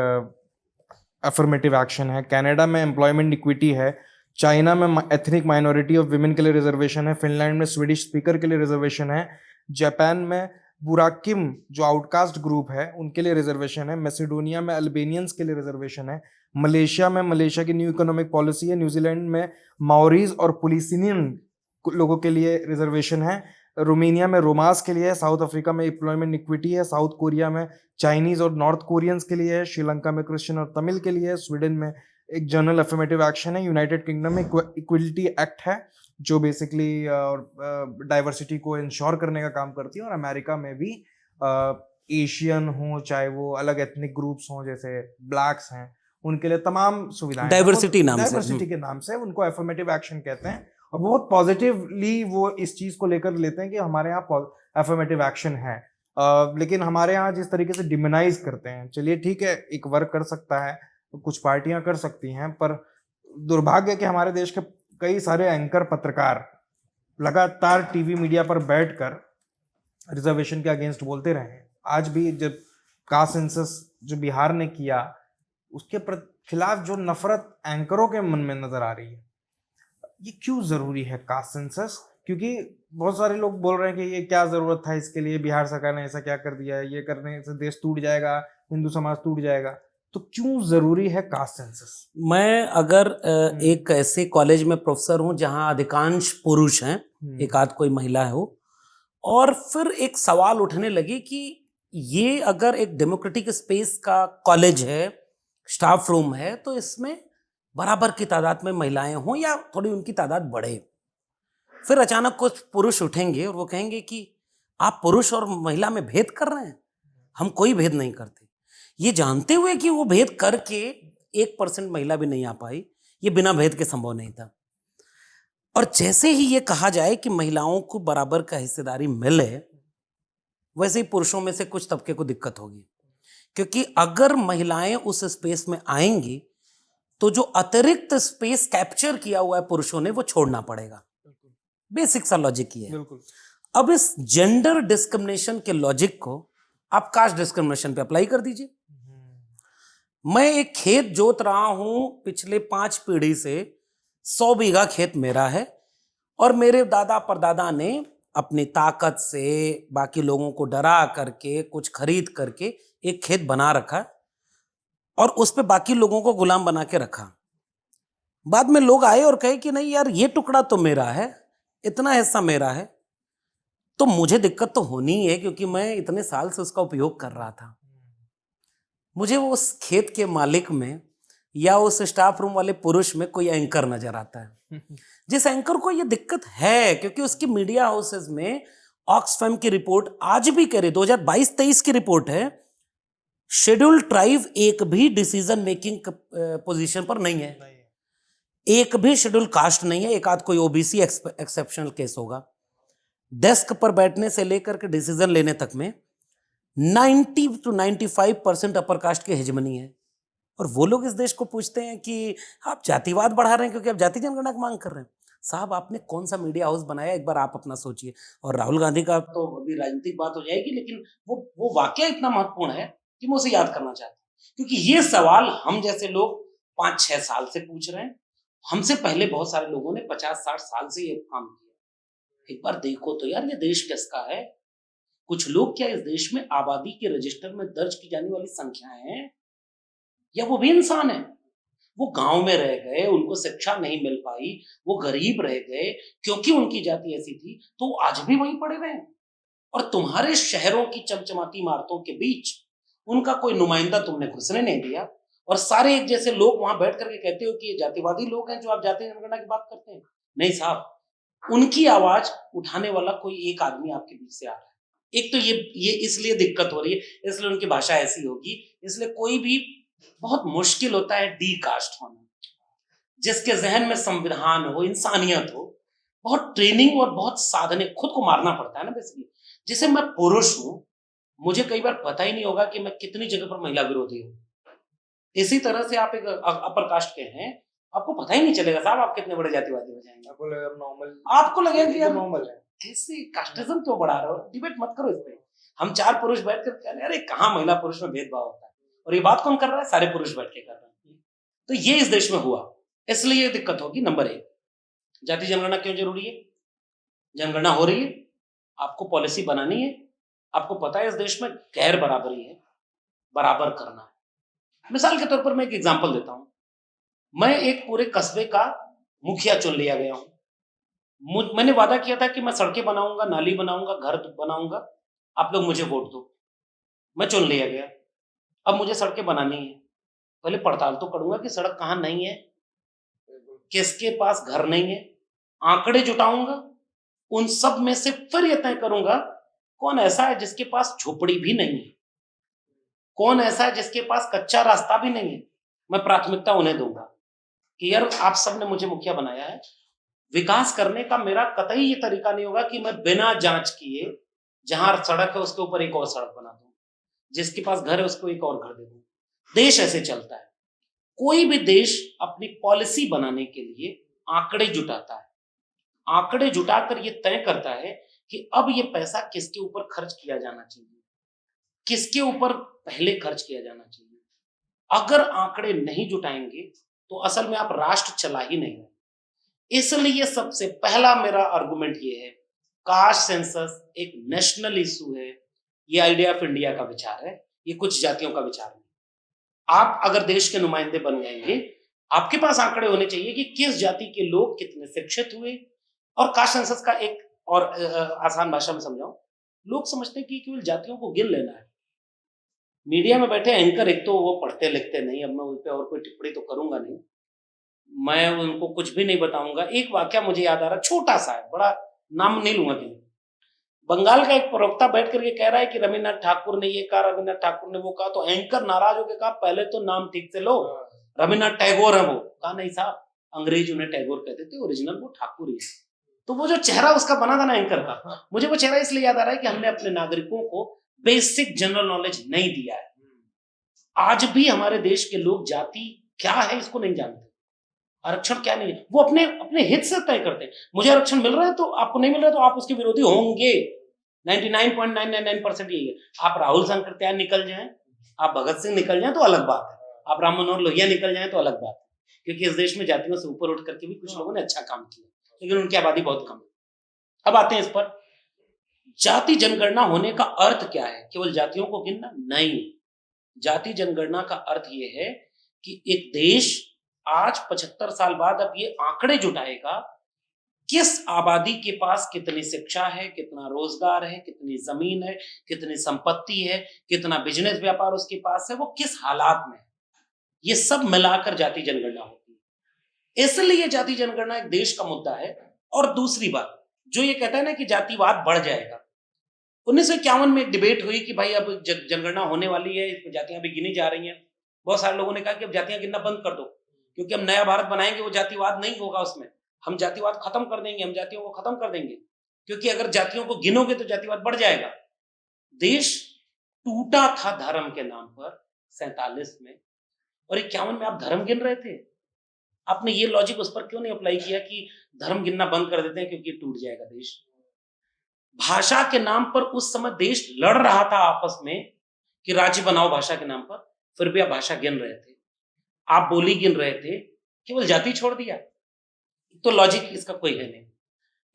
अफर्मेटिव एक्शन है, कनाडा में एम्प्लॉयमेंट इक्विटी है, चाइना में एथनिक माइनॉरिटी ऑफ विमेन के लिए रिजर्वेशन है, फिनलैंड में स्वीडिश स्पीकर के लिए रिजर्वेशन है, जापान में बुराकिम जो आउटकास्ट ग्रुप है उनके लिए रिजर्वेशन है, मैसेडोनिया में अल्बेनियंस के लिए रिजर्वेशन है, मलेशिया में मलेशिया की न्यू इकोनॉमिक पॉलिसी है, न्यूजीलैंड में माओरीज और पुलिसिनियन लोगों के लिए रिजर्वेशन है, रोमानिया में रोमास के लिए है, साउथ अफ्रीका में एम्प्लॉयमेंट इक्विटी है, साउथ कोरिया में चाइनीज और नॉर्थ कोरियंस के लिए है, श्रीलंका में क्रिश्चियन और तमिल के लिए है, स्वीडन में एक जनरल अफर्मेटिव एक्शन है, यूनाइटेड किंगडम में इक्वलिटी एक्ट है जो बेसिकली डाइवर्सिटी को इंश्योर करने का काम करती है, और अमेरिका में भी एशियन हो चाहे वो अलग एथनिक ग्रुप्स हों जैसे ब्लैक्स हैं उनके लिए तमाम सुविधाएं डाइवर्सिटी नाम से। डाइवर्सिटी के नाम से उनको अफर्मेटिव एक्शन कहते हैं, और बहुत पॉजिटिवली वो इस चीज को लेकर लेते हैं कि हमारे यहाँ अफर्मेटिव एक्शन है। लेकिन हमारे यहाँ जिस तरीके से डिमोनाइज करते हैं, चलिए ठीक है एक वर्ग कर सकता है, कुछ पार्टियां कर सकती हैं, पर दुर्भाग्य है कि हमारे देश के कई सारे एंकर पत्रकार लगातार टीवी मीडिया पर बैठकर रिजर्वेशन के अगेंस्ट बोलते रहे हैं। आज भी जब कास्ट सेंसस जो बिहार ने किया उसके खिलाफ जो नफरत एंकरों के मन में नजर आ रही है, ये क्यों जरूरी है कास्ट सेंसस? क्योंकि बहुत सारे लोग बोल रहे हैं कि ये क्या जरूरत था इसके लिए, बिहार सरकार ने ऐसा क्या कर दिया है, ये करने से देश टूट जाएगा, हिंदू समाज टूट जाएगा, तो क्यों जरूरी है कास्ट सेंसस? मैं अगर एक ऐसे कॉलेज में प्रोफेसर हूं जहां अधिकांश पुरुष हैं, एक आध कोई महिला हो, और फिर एक सवाल उठने लगे कि ये अगर एक डेमोक्रेटिक स्पेस का कॉलेज है, स्टाफ रूम है, तो इसमें बराबर की तादाद में महिलाएं हों या थोड़ी उनकी तादाद बढ़े। फिर अचानक कुछ पुरुष उठेंगे और वो कहेंगे कि आप पुरुष और महिला में भेद कर रहे हैं, हम कोई भेद नहीं करते। ये जानते हुए कि वो भेद करके 1% महिला भी नहीं आ पाई, ये बिना भेद के संभव नहीं था। और जैसे ही ये कहा जाए कि महिलाओं को बराबर का हिस्सेदारी मिले, वैसे ही पुरुषों में से कुछ तबके को दिक्कत होगी, क्योंकि अगर महिलाएं उस स्पेस में आएंगी तो जो अतिरिक्त स्पेस कैप्चर किया हुआ है पुरुषों ने वो छोड़ना पड़ेगा। बेसिक सा लॉजिक ही है। बिल्कुल। अब इस जेंडर डिस्क्रिमिनेशन के लॉजिक को आप कास्ट डिस्क्रिमिनेशन पे अप्लाई कर दीजिए। मैं एक खेत जोत रहा हूं पिछले 5 पीढ़ी से, 100 बीघा खेत मेरा है, और मेरे दादा परदादा ने अपनी ताकत से बाकी लोगों को डरा करके कुछ खरीद करके एक खेत बना रखा और उस पे बाकी लोगों को गुलाम बना के रखा। बाद में लोग आए और कहे कि नहीं यार, ये टुकड़ा तो मेरा है, इतना हिस्सा मेरा है, तो मुझे दिक्कत तो होनी ही है क्योंकि मैं इतने साल से उसका उपयोग कर रहा था। मुझे वो उस खेत के मालिक में या उस स्टाफ रूम वाले पुरुष में कोई एंकर नजर आता है, जिस एंकर को ये दिक्कत है क्योंकि उसकी मीडिया हाउसेस में ऑक्सफैम की रिपोर्ट आज भी कह रही, 2022-23 की रिपोर्ट है, शेड्यूल्ड ट्राइब एक भी डिसीजन मेकिंग पोजीशन पर नहीं है, एक भी शेड्यूल कास्ट नहीं है, एक आध कोई ओबीसी एक्सेप्शनल केस होगा। डेस्क पर बैठने से लेकर के डिसीजन लेने तक में 90 to 95% अपर कास्ट की हेजमनी है। और वो लोग इस देश को पूछते हैं कि आप जातिवाद बढ़ा रहे हैं क्योंकि आप जाति जनगणना की मांग कर रहे हैं। साहब, आपने कौन सा मीडिया हाउस बनाया, एक बार आप अपना सोचिए। और राहुल गांधी का तो अभी राजनीतिक बात हो जाएगी, लेकिन वो वाकया इतना महत्वपूर्ण है कि मैं उसे याद करना चाहता हूँ, क्योंकि ये सवाल हम जैसे लोग 5-6 साल से पूछ रहे हैं। हमसे पहले बहुत सारे लोगों ने 50-60 साल से ये काम किया। एक बार देखो तो यार ये देश किसका है? कुछ लोग क्या इस देश में आबादी के रजिस्टर में दर्ज की जाने वाली संख्याएं हैं, या वो भी इंसान है? वो गांव में रह गए, उनको शिक्षा नहीं मिल पाई, वो गरीब रह गए क्योंकि उनकी जाति ऐसी थी, तो वो आज भी वहीं पड़े हुए हैं। और तुम्हारे शहरों की चमचमाती इमारतों के बीच उनका कोई नुमाइंदा तुमने घुसने नहीं दिया, और सारे एक जैसे लोग वहां बैठ करके कहते हो कि ये जातिवादी लोग हैं जो आप जाति जनगणना की बात करते हैं। नहीं साहब, उनकी आवाज उठाने वाला कोई एक आदमी आपके बीच से आ रहा है। एक तो ये इसलिए दिक्कत हो रही है, इसलिए उनकी भाषा ऐसी होगी, इसलिए कोई भी बहुत मुश्किल होता है डी कास्ट होना। जिसके जहन में संविधान हो, इंसानियत हो, बहुत ट्रेनिंग और बहुत साधने, खुद को मारना पड़ता है ना बेसिकली। जैसे मैं पुरुष हूं, मुझे कई बार पता ही नहीं होगा कि मैं कितनी जगह पर महिला विरोधी हूं। इसी तरह से आप एक अपर कास्ट के हैं, आपको पता ही नहीं चलेगा साहब आप कितने बड़े जातिवादी हो जाएंगे। आपको लगेगा नॉर्मल, आपको लगेगा कि यार नॉर्मल है। कैसे कास्टिज्म क्यों बढ़ा रहे हो? डिबेट मत करो इस पे। हम 4 पुरुष बैठ कर कह रहे हैं, अरे कहाँ महिला पुरुष में भेदभाव होता है, और ये बात कौन कर रहा है? सारे पुरुष बैठ के कर रहे हैं। तो ये इस देश में हुआ, इसलिए ये दिक्कत होगी। नंबर 1, जाति जनगणना क्यों जरूरी है? जनगणना हो रही है, आपको पॉलिसी बनानी है, आपको पता है इस देश में गैर बराबरी है, बराबर करना है। मिसाल के तौर पर मैं एक एग्जांपल देता हूं। मैं एक पूरे कस्बे का मुखिया चुन लिया गया हूं। मैंने वादा किया था कि मैं सड़कें बनाऊंगा, नाली बनाऊंगा, घर बनाऊंगा, आप लोग मुझे वोट दो। मैं चुन लिया गया, अब मुझे सड़कें बनानी है। पहले पड़ताल तो करूंगा कि सड़क कहां नहीं है, किसके पास घर नहीं है, आंकड़े जुटाऊंगा, उन सब में से फिर यह तय करूंगा कौन ऐसा है जिसके पास झोपड़ी भी नहीं है, कौन ऐसा है जिसके पास कच्चा रास्ता भी नहीं है। मैं प्राथमिकता उन्हें दूंगा कि यार आप सबने मुझे मुखिया बनाया है, विकास करने का मेरा कतई ये तरीका नहीं होगा कि मैं बिना जांच किए जहां सड़क है उसके ऊपर एक और सड़क बना दूं, जिसके पास घर है उसको एक और घर दे दूं। देश ऐसे चलता है। कोई भी देश अपनी पॉलिसी बनाने के लिए आंकड़े जुटाता है, आंकड़े जुटाकर ये तय करता है कि अब ये पैसा किसके ऊपर खर्च किया जाना चाहिए, किसके ऊपर पहले खर्च किया जाना चाहिए। अगर आंकड़े नहीं जुटाएंगे तो असल में आप राष्ट्र चला ही नहीं रहे। इसलिए सबसे पहला मेरा आर्गुमेंट ये है, कास्ट सेंसस एक नेशनल इशू है, ये आइडिया ऑफ इंडिया का विचार है, ये कुछ जातियों का विचार नहीं। आप अगर देश के नुमाइंदे बन जाएंगे, आपके पास आंकड़े होने चाहिए कि किस जाति के लोग कितने शिक्षित हुए। और कास्ट सेंसस का एक और आसान भाषा में समझाऊं, लोग समझते हैं कि केवल जातियों को गिन लेना है। मीडिया में बैठे एंकर एक तो वो पढ़ते लिखते नहीं, अब मैं उन पर और कोई टिप्पणी तो करूंगा नहीं, मैं उनको कुछ भी नहीं बताऊंगा। एक वाक्य मुझे याद आ रहा, छोटा सा है, बड़ा नाम नहीं लूंगा कहीं। बंगाल का एक प्रवक्ता बैठ करके कह रहा है कि रविन्द्रनाथ ठाकुर ने ये कहा, रविन्द्रनाथ ठाकुर ने वो कहा, तो एंकर नाराज होकर कहा पहले तो नाम ठीक से लो, रविन्द्रनाथ टैगोर है वो। कहा नहीं साहब, अंग्रेज उन्हें टैगोर कहते थे, ओरिजिनल वो ठाकुर ही है। तो वो जो चेहरा उसका बना था ना एंकर का, मुझे वो चेहरा इसलिए याद आ रहा है कि हमने अपने नागरिकों को बेसिक जनरल नॉलेज नहीं दिया है। आज भी हमारे देश के लोग जाति क्या है इसको नहीं जानते, आरक्षण क्या नहीं है, वो अपने अपने हित से तय करते हैं। मुझे आरक्षण मिल रहा है तो आपको नहीं मिल रहा है तो आप उसके विरोधी होंगे। 99.999% यही है। आप राहुल शंकर निकल जाएं, आप भगत सिंह निकल जाएं तो अलग बात है, आप राम मनोहर लोहिया निकल जाएं तो अलग बात है, क्योंकि इस देश में जातियों से ऊपर उठ करके भी कुछ लोगों ने अच्छा काम किया, लेकिन उनकी आबादी बहुत कम है। अब आते हैं इस पर, जाति जनगणना होने का अर्थ क्या है? केवल जातियों को गिनना नहीं। जाति जनगणना का अर्थ यह है कि एक देश आज 75 साल बाद अब ये आंकड़े जुटाएगा, किस आबादी के पास कितनी शिक्षा है, कितना रोजगार है, कितनी जमीन है, कितनी संपत्ति है, कितना बिजनेस व्यापार उसके पास है, वो किस हालात में है। ये सब मिलाकर जाति जनगणना होती है। इसलिए जाति जनगणना एक देश का मुद्दा है। और दूसरी बात, जो ये कहता है ना कि जातिवाद बढ़ जाएगा, 1951 में एक डिबेट हुई कि भाई अब जनगणना होने वाली है, इसमें जातियां भी गिनी जा रही हैं। बहुत सारे लोगों ने कहा कि अब जातियां गिनना बंद कर दो, क्योंकि हम नया भारत बनाएंगे, वो जातिवाद नहीं होगा उसमें, हम जातिवाद खत्म कर देंगे, हम जातियों को खत्म कर देंगे, क्योंकि अगर जातियों को गिनोगे तो जातिवाद बढ़ जाएगा। देश टूटा था धर्म के नाम पर 47 में, और 51 में आप धर्म गिन रहे थे। आपने ये लॉजिक उस पर क्यों नहीं अप्लाई किया कि धर्म गिनना बंद कर देते हैं क्योंकि टूट जाएगा देश। भाषा के नाम पर उस समय देश लड़ रहा था आपस में कि राज्य बनाओ भाषा के नाम पर, फिर भी आप भाषा गिन रहे थे, आप बोली गिन रहे थे, केवल जाति छोड़ दिया। तो लॉजिक इसका कोई है नहीं।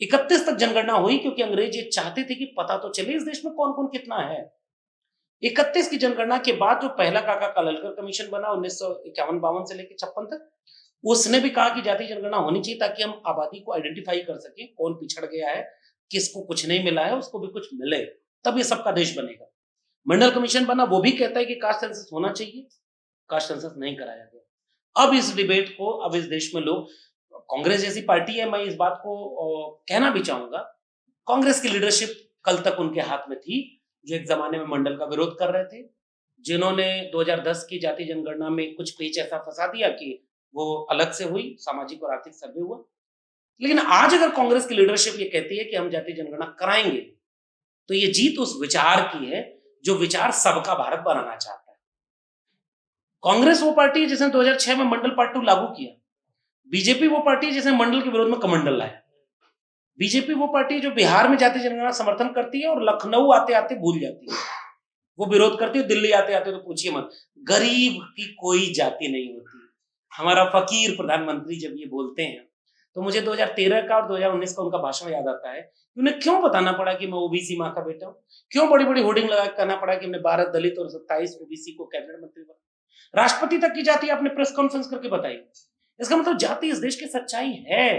31 तक जनगणना हुई क्योंकि अंग्रेज ये चाहते थे कि पता तो चले इस देश में कौन कौन कितना है। 31 की जनगणना के बाद जो पहला काका कालेलकर कमीशन बना 1951-52 से लेकर 56 तक, उसने भी कहा कि जाति जनगणना होनी चाहिए ताकि हम आबादी को आइडेंटिफाई कर सकें, कौन पिछड़ गया है, किसको कुछ नहीं मिला है, उसको भी कुछ मिले, तब ये सबका देश बनेगा। मंडल कमीशन बना, वो भी कहता है कि कास्ट सेंसस होना चाहिए, कास्ट सेंसस नहीं कराया गया। अब इस डिबेट को, अब इस देश में लोग, कांग्रेस जैसी पार्टी है, मैं इस बात को कहना भी चाहूंगा, कांग्रेस की लीडरशिप कल तक उनके हाथ में थी, जो एक जमाने में मंडल का विरोध कर रहे थे, जिन्होंने 2010 की जाति जनगणना में कुछ पेच ऐसा फंसा दिया कि वो अलग से हुई, सामाजिक और आर्थिक सर्वे हुआ। लेकिन आज अगर कांग्रेस की लीडरशिप ये कहती है कि हम जाति जनगणना कराएंगे, तो ये जीत उस विचार की है जो विचार सबका भारत बनाना चाहता है। कांग्रेस वो पार्टी है जिसने 2006 में मंडल पार्ट 2 लागू किया। बीजेपी वो पार्टी है जिसने मंडल के विरोध में कमंडल लाया। बीजेपी वो पार्टी है जो बिहार में जाति जनगणना समर्थन करती है और लखनऊ आते आते भूल जाती है, वो विरोध करती है। दिल्ली आते आते तो पूछिए मत, गरीब की कोई जाति नहीं होती। हमारा फकीर प्रधानमंत्री जब ये बोलते हैं तो मुझे 2013 का और 2019 का उनका भाषण याद आता है। उन्हें क्यों बताना पड़ा कि मैं ओबीसी माँ का बेटा हूँ, क्यों बड़ी बड़ी होर्डिंग लगा कहना पड़ा कि हमने 12 दलित और 27 ओबीसी को कैबिनेट मंत्री बना। राष्ट्रपति तक की जाति आपने प्रेस कॉन्फ्रेंस करके बताई। इसका मतलब जाति इस देश की सच्चाई है।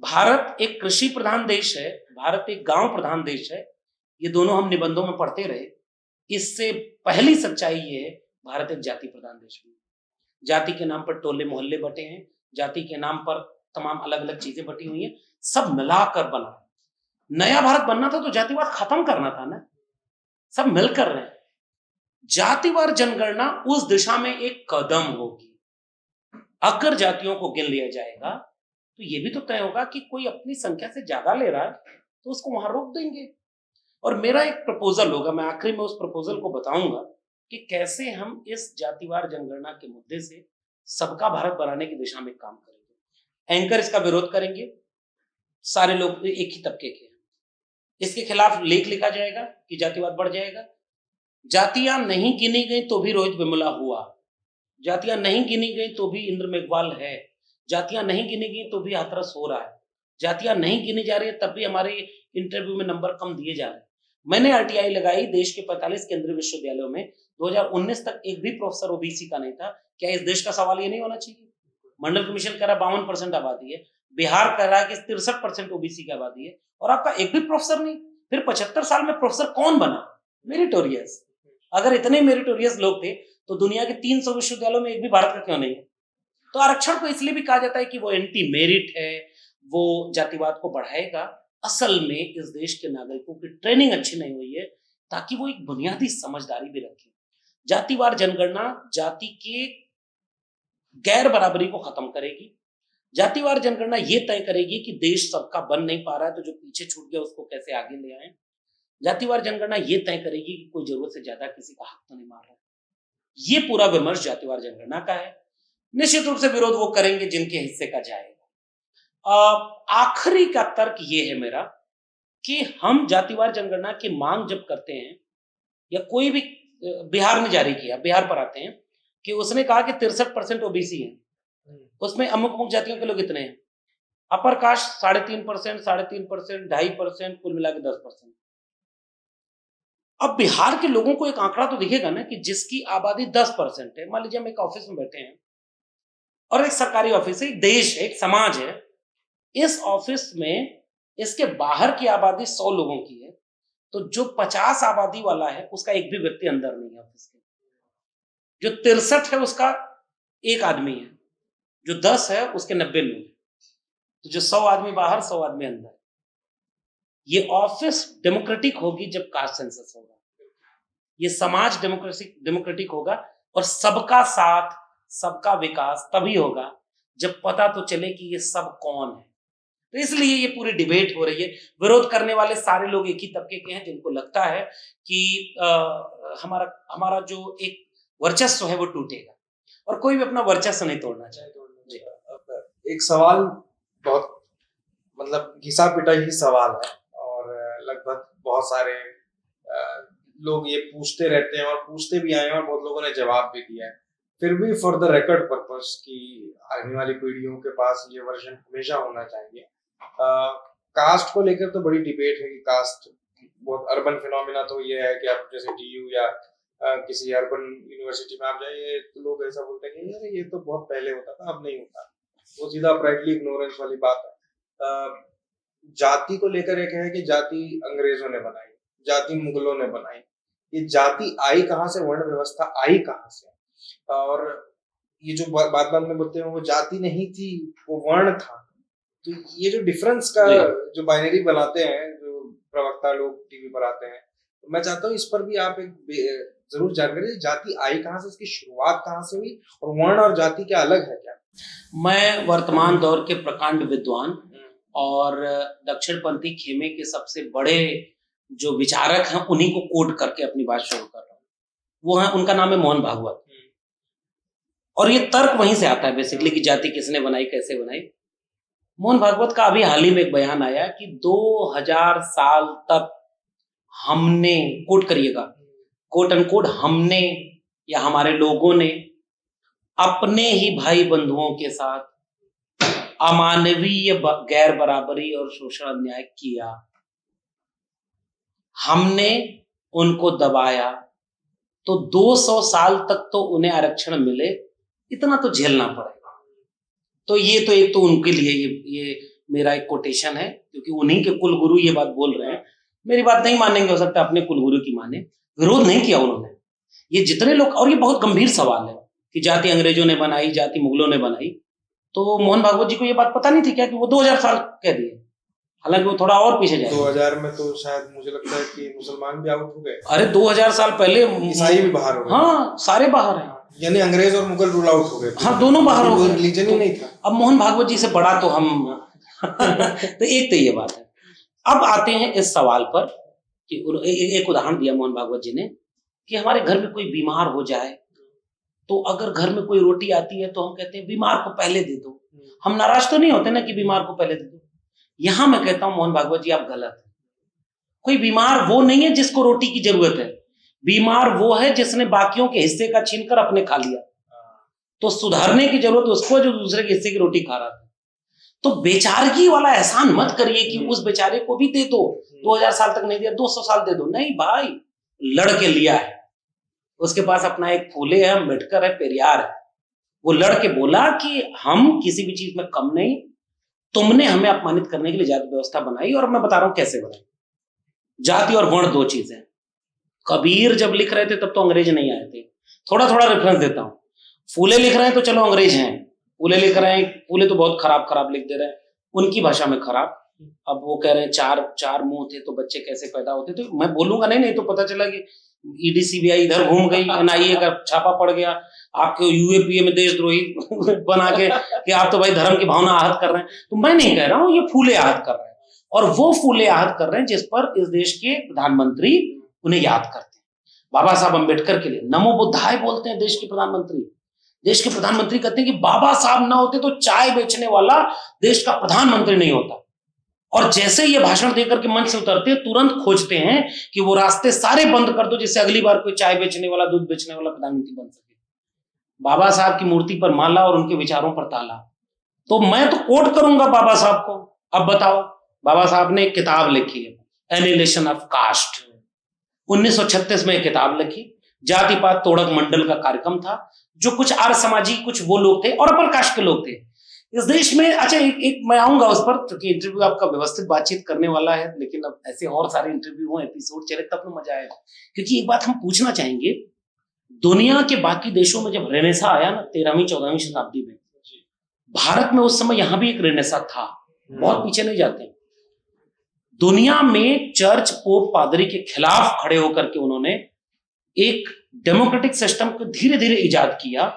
भारत एक कृषि प्रधान देश है, भारत एक गांव प्रधान देश है, ये दोनों हम निबंधों में पढ़ते रहे। इससे पहली सच्चाई ये है, भारत एक जाति प्रधान देश है। जाति के नाम पर टोले मोहल्ले बटे हैं, जाति के नाम पर तमाम अलग अलग चीजें बटी हुई हैं, सब मिलाकर बना। नया भारत बनना था तो जातिवाद खत्म करना था ना, सब मिलकर रहे। जातिवार जनगणना उस दिशा में एक कदम होगी। अगर जातियों को गिन लिया जाएगा तो ये भी तो तय होगा कि कोई अपनी संख्या से ज्यादा ले रहा है तो उसको वहां रोक देंगे। और मेरा एक प्रपोजल होगा, मैं आखिरी में उस प्रपोजल को बताऊंगा कि कैसे हम इस जातिवार जनगणना के मुद्दे से सबका भारत बनाने की दिशा में काम करेंगे। एंकर इसका विरोध करेंगे, सारे लोग एक ही तबके के हैं, इसके खिलाफ लेख लिखा जाएगा कि जातिवाद बढ़ जाएगा। जातियां नहीं गिनी गई तो भी रोहित वेमुला हुआ, जातियां नहीं गिनी गई तो भी इंद्र मेघवाल है, जातियां नहीं गिनी गई तो भी हाथरस हो रहा है, जातियां नहीं गिनी जा रही है तब भी हमारे इंटरव्यू में नंबर कम दिए जा रहे हैं। मैंने आरटीआई लगाई, देश के 45 केंद्रीय विश्वविद्यालयों में 2019 तक एक भी प्रोफेसर ओबीसी का नहीं था। क्या इस देश का सवाल ये नहीं होना चाहिए? मंडल कमीशन कह रहा 52% आबादी है, बिहार कह रहा है कि 63% ओबीसी की आबादी है, और आपका एक भी प्रोफेसर नहीं। फिर 75 साल में प्रोफेसर कौन बना? मेरिटोरियस। अगर इतने मेरिटोरियस लोग थे तो दुनिया के 300 विश्वविद्यालयों में एक भी भारत का क्यों नहीं है? तो आरक्षण को इसलिए भी कहा जाता है कि वो एंटी मेरिट है, वो जातिवाद को बढ़ाएगा। असल में इस देश के नागरिकों की ट्रेनिंग अच्छी नहीं हुई है ताकि वो एक बुनियादी समझदारी भी रखें। जातिवार जनगणना जाति के गैर बराबरी को खत्म करेगी। जातिवार जनगणना ये तय करेगी कि देश सबका बन नहीं पा रहा है तो जो पीछे छूट गया उसको कैसे आगे ले आए। जातिवार जनगणना ये तय करेगी कि कोई जरूरत से ज्यादा किसी का हक तो नहीं मार रहा। ये पूरा विमर्श जातिवार जनगणना का है। निश्चित रूप से विरोध वो करेंगे जिनके हिस्से का जाएगा। आखिरी का तर्क ये है मेरा कि हम जातिवार जनगणना की मांग जब करते हैं, या कोई भी, बिहार ने जारी किया, बिहार पर आते हैं कि उसने कहा कि 63% ओबीसी है, उसमें अमुक अमुक जातियों के लोग इतने हैं, अपर कास्ट 3.5%, 3.5%, 2.5%, कुल मिला के 10%। अब बिहार के लोगों को एक आंकड़ा तो दिखेगा ना कि जिसकी आबादी 10% है। मान लीजिए हम एक ऑफिस में बैठे हैं और एक सरकारी ऑफिस है, एक देश है, एक समाज है, इस ऑफिस में इसके बाहर की आबादी 100 लोगों की है, तो जो 50 आबादी वाला है उसका एक भी व्यक्ति अंदर नहीं है ऑफिस के। जो 63 है उसका एक आदमी है, जो 10 है उसके 90 लोग, तो जो 100 आदमी बाहर 100 आदमी अंदर। ये ऑफिस डेमोक्रेटिक होगी जब कास्ट सेंसस होगा, ये समाज डेमोक्रेटिक होगा, और सबका साथ सबका विकास तभी होगा जब पता तो चले कि ये सब कौन है। तो इसलिए ये पूरी डिबेट हो रही है। विरोध करने वाले सारे लोग एक ही तबके के हैं जिनको लगता है कि हमारा हमारा जो एक वर्चस्व है वो टूटेगा, और कोई भी अपना वर्चस्व नहीं तोड़ना चाहे। एक सवाल बहुत मतलब घिसा पिटा ही सवाल है, और लगभग बहुत सारे लोग ये पूछते रहते हैं और पूछते भी आए हैं और बहुत लोगों ने जवाब भी दिया है। फिर भी फॉर द रिकॉर्ड पर्पस की आने वाली पीढ़ियों के पास ये वर्जन हमेशा होना चाहिए। कास्ट को लेकर तो बड़ी डिबेट है कि कास्ट बहुत अर्बन फिनोमिना तो ये है कि आप जैसे डीयू या किसी अर्बन यूनिवर्सिटी में आप जाइए तो लोग ऐसा बोलते हैं कि यार ये तो बहुत पहले होता था, अब नहीं होता। वो सीधा प्राइडली इग्नोरेंस वाली बात है। जाति को लेकर एक है कि जाति अंग्रेजों ने बनाई, जाति मुगलों ने बनाई। ये जाति आई कहाँ से, वर्ण व्यवस्था आई कहाँ से? और ये जो बात बात में बोलते हैं वो जाति नहीं थी, वो वर्ण था। तो ये जो डिफरेंस का जो बाइनरी बनाते हैं जो प्रवक्ता लोग टीवी पर आते हैं, तो मैं चाहता हूँ इस पर भी आप एक जरूर जानकारी, जाति आई कहाँ से, इसकी शुरुआत कहाँ से हुई, और वर्ण और जाति क्या अलग है क्या? मैं वर्तमान दौर के प्रकांड विद्वान और दक्षिणपंथी खेमे के सबसे बड़े जो विचारक हैं उन्हीं को कोट करके अपनी बात शुरू कर रहा हूँ। वो है, उनका नाम है मोहन भागवत। और ये तर्क वहीं से आता है बेसिकली कि जाति किसने बनाई, कैसे बनाई। मोहन भागवत का अभी हाल ही में एक बयान आया कि 2000 साल तक हमने, कोट करिएगा, कोट अनकोट, हमने या हमारे लोगों ने अपने ही भाई बंधुओं के साथ अमानवीय गैर बराबरी और शोषण अन्याय किया। हमने उनको दबाया, तो 200 साल तक तो उन्हें आरक्षण मिले, इतना तो झेलना पड़ेगा। तो ये तो एक तो उनके लिए ये मेरा एक कोटेशन है, क्योंकि उन्हीं के कुलगुरु ये बात बोल रहे हैं। मेरी बात नहीं मानेंगे, हो सकता है अपने कुलगुरु की माने। विरोध नहीं किया उन्होंने। ये जितने लोग, और ये बहुत गंभीर सवाल है कि जाति अंग्रेजों ने बनाई, जाति मुगलों ने बनाई, तो मोहन भागवत जी को ये बात पता नहीं थी क्या कि वो 2000 साल कह दिए? हालांकि वो थोड़ा और पीछे जाए। 2000 में तो शायद मुझे लगता है कि मुसलमान भी आउट हो गए। अरे 2000 साल पहले ईसाई भी बाहर हो गए। हाँ, सारे बाहर हैं। यानी अंग्रेज और मुगल रूल आउट हो गए। हाँ, दोनों बाहर हो गए, रिलीजन ही नहीं था। अब मोहन भागवत जी से बड़ा तो हम तो एक तो ये बात है। अब आते हैं इस सवाल पर कि एक उदाहरण दिया मोहन भागवत जी ने कि हमारे घर में कोई बीमार हो जाए तो अगर घर में कोई रोटी आती है तो हम कहते हैं बीमार को पहले दे दो। हम नाराज तो नहीं होते ना कि बीमार को पहले दे दो। यहां मैं कहता हूं मोहन भागवत जी आप गलत है। कोई बीमार वो नहीं है जिसको रोटी की जरूरत है, बीमार वो है जिसने बाकियों के हिस्से का छीनकर अपने खा लिया। तो सुधारने की जरूरत उसको जो दूसरे के हिस्से की रोटी खा रहा था। तो बेचारगी वाला एहसान मत करिए कि उस बेचारे को भी दे दो, 2000 साल तक नहीं दिया 200 साल दे दो। नहीं भाई, लड़के लिया है। उसके पास अपना एक फूले है, अम्बेडकर है, पेरियार है। वो लड़के बोला कि हम किसी भी चीज में कम नहीं, तुमने हमें अपमानित करने के लिए जाति व्यवस्था बनाई, और मैं बता रहा हूं कैसे बनाई। जाति और वर्ण दो चीजें। कबीर जब लिख रहे थे तब तो अंग्रेज नहीं आए थे। थोड़ा थोड़ा रेफरेंस देता हूं। फूले लिख रहे हैं तो चलो अंग्रेज हैं, फूले लिख रहे हैं, फूले तो बहुत खराब खराब लिख दे रहे हैं उनकी भाषा में खराब। अब वो कह रहे हैं चार मुंह थे तो बच्चे कैसे पैदा होते। तो मैं बोलूंगा नहीं तो पता चला कि ईडी सीबीआई इधर घूम गई, एनआईए का छापा पड़ गया, आपके यूएपीए में देशद्रोही बना के कि आप तो भाई धर्म की भावना आहत कर रहे हैं। तो मैं नहीं कह रहा हूं, ये फूले आहत कर रहे हैं, और वो फूले आहत कर रहे हैं जिस पर इस देश के प्रधानमंत्री उन्हें याद करते हैं। बाबा साहब अम्बेडकर के लिए नमो बुद्धाय बोलते हैं देश के प्रधानमंत्री। देश के प्रधानमंत्री कहते हैं कि बाबा साहब ना होते तो चाय बेचने वाला देश का प्रधानमंत्री नहीं होता। और जैसे ये भाषण देकर के मंच से उतरते हैं तुरंत खोजते हैं कि वो रास्ते सारे बंद कर दो जिससे अगली बार कोई चाय बेचने वाला, दूध बेचने वाला प्रधानमंत्री बन सके। बाबा साहब की मूर्ति पर माला और उनके विचारों पर ताला। तो मैं तो कोट करूंगा बाबा साहब को। अब बताओ, बाबा साहब ने एक किताब लिखी है, एनिहिलेशन ऑफ कास्ट। 1936 में एक किताब लिखी। जाति पात तोड़क मंडल का कार्यक्रम था, जो कुछ आर्य समाजी, कुछ वो लोग थे और अपर कास्ट के लोग थे इस देश में। अच्छा, एक मैं आऊंगा उस पर, क्योंकि इंटरव्यू आपका व्यवस्थित बातचीत करने वाला है, लेकिन अब ऐसे और सारे इंटरव्यू हो, एपिसोड चले तब तो मजा आएगा। क्योंकि एक बात हम पूछना चाहेंगे, दुनिया के बाकी देशों में जब रेनेसा आया ना 13वीं 14वीं शताब्दी में, भारत में उस समय यहां भी एक रेनेसा था। बहुत पीछे नहीं जाते। दुनिया में चर्च, पोप, पादरी के खिलाफ खड़े होकर के उन्होंने एक डेमोक्रेटिक सिस्टम को धीरे धीरे इजाद किया।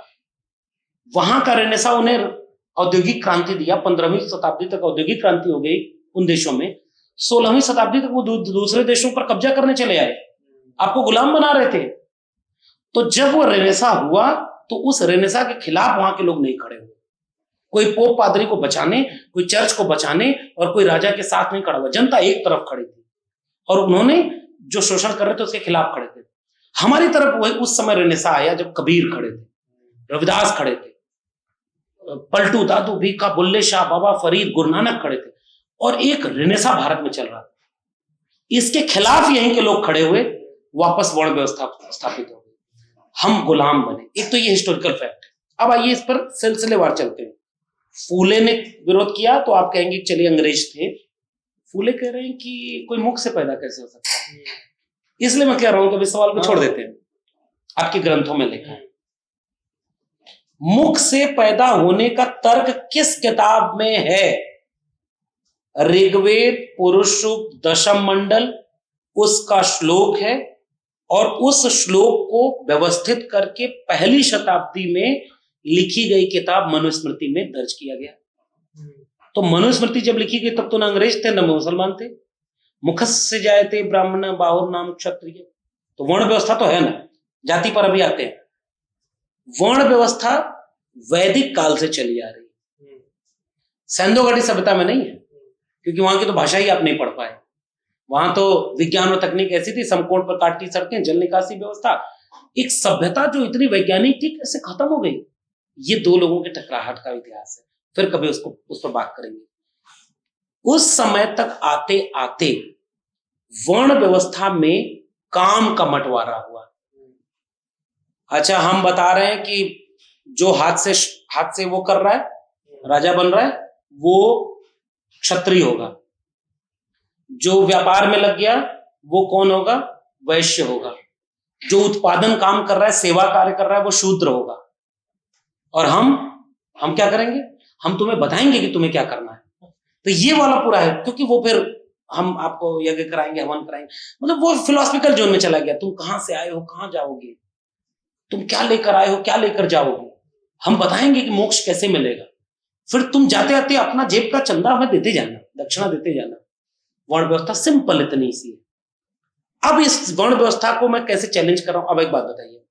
वहां का रेनेसा उन्हें औद्योगिक क्रांति दिया। 15वीं शताब्दी तक औद्योगिक क्रांति हो गई उन देशों में। 16वीं शताब्दी तक वो दूसरे देशों पर कब्जा करने चले आए, आपको गुलाम बना रहे थे। तो जब वो रेनेसा हुआ तो उस रेनेसा के खिलाफ वहां के लोग नहीं खड़े हुए। कोई पोप पादरी को बचाने, कोई चर्च को बचाने और कोई राजा के साथ नहीं खड़ा हुआ। जनता एक तरफ खड़ी थी और उन्होंने जो शोषण कर रहे थे उसके खिलाफ खड़े थे। हमारी तरफ वही उस समय रेनेसा आया जब कबीर खड़े थे, रविदास खड़े थे, पलटू, दादू, भीखा, बुल्ले शाह, बाबा फरीद, गुरु नानक खड़े थे। और एक रिनेसा भारत में चल रहा था। इसके खिलाफ यहीं के लोग खड़े हुए, वापस वर्ण व्यवस्था स्थापित हो गई, हम गुलाम बने। एक तो ये हिस्टोरिकल फैक्ट है। अब आइए इस पर सिलसिलेवार चलते हैं। फूले ने विरोध किया तो आप कहेंगे चलिए अंग्रेज थे। फूले कह रहे हैं कि कोई मुख से पैदा कैसे हो सकता है, इसलिए मैं कह रहा हूं कि इस सवाल को छोड़ देते हैं। आपके ग्रंथों में लिखा है, मुख से पैदा होने का तर्क किस किताब में है? ऋग्वेद पुरुष सूक्त दशम मंडल, उसका श्लोक है, और उस श्लोक को व्यवस्थित करके पहली शताब्दी में लिखी गई किताब मनुस्मृति में दर्ज किया गया। तो मनुस्मृति जब लिखी गई तब तो न अंग्रेज थे न मुसलमान थे। मुखस्य जायते ब्राह्मण बाहुर नाम क्षत्रिय, तो वर्ण व्यवस्था तो है ना। जाति पर अभी आते हैं। वर्ण व्यवस्था वैदिक काल से चली आ रही है, सिंधु घाटी सभ्यता में नहीं है, क्योंकि वहां की तो भाषा ही आप नहीं पढ़ पाए। वहां तो विज्ञान और तकनीक ऐसी थी, समकोण पर काटती सड़कें, जल निकासी व्यवस्था। एक सभ्यता जो इतनी वैज्ञानिक थी कैसे खत्म हो गई? ये दो लोगों के टकराहट का इतिहास है, फिर कभी उस पर बात करेंगे। उस समय तक आते आते वर्ण व्यवस्था में काम का बंटवारा हुआ। अच्छा, हम बता रहे हैं कि जो हाथ से वो कर रहा है, राजा बन रहा है, वो क्षत्रिय होगा। जो व्यापार में लग गया वो कौन होगा? वैश्य होगा। जो उत्पादन काम कर रहा है, सेवा कार्य कर रहा है, वो शूद्र होगा। और हम क्या करेंगे? हम तुम्हें बताएंगे कि तुम्हें क्या करना है। तो ये वाला पूरा है, क्योंकि वो फिर हम आपको यज्ञ कराएंगे, हवन कराएंगे, मतलब वो फिलोसफिकल जोन में चला गया। तुम कहां से आए हो, कहां जाओगे, तुम क्या लेकर आए हो, क्या लेकर जाओगे, हम बताएंगे कि मोक्ष कैसे मिलेगा। फिर तुम जाते आते अपना जेब का चंदा हमें देते जाना, दक्षिणा देते जाना। वर्ण व्यवस्था सिंपल इतनी सी है। अब इस वर्ण व्यवस्था को मैं कैसे चैलेंज कर रहा हूं? अब एक बात बताइए,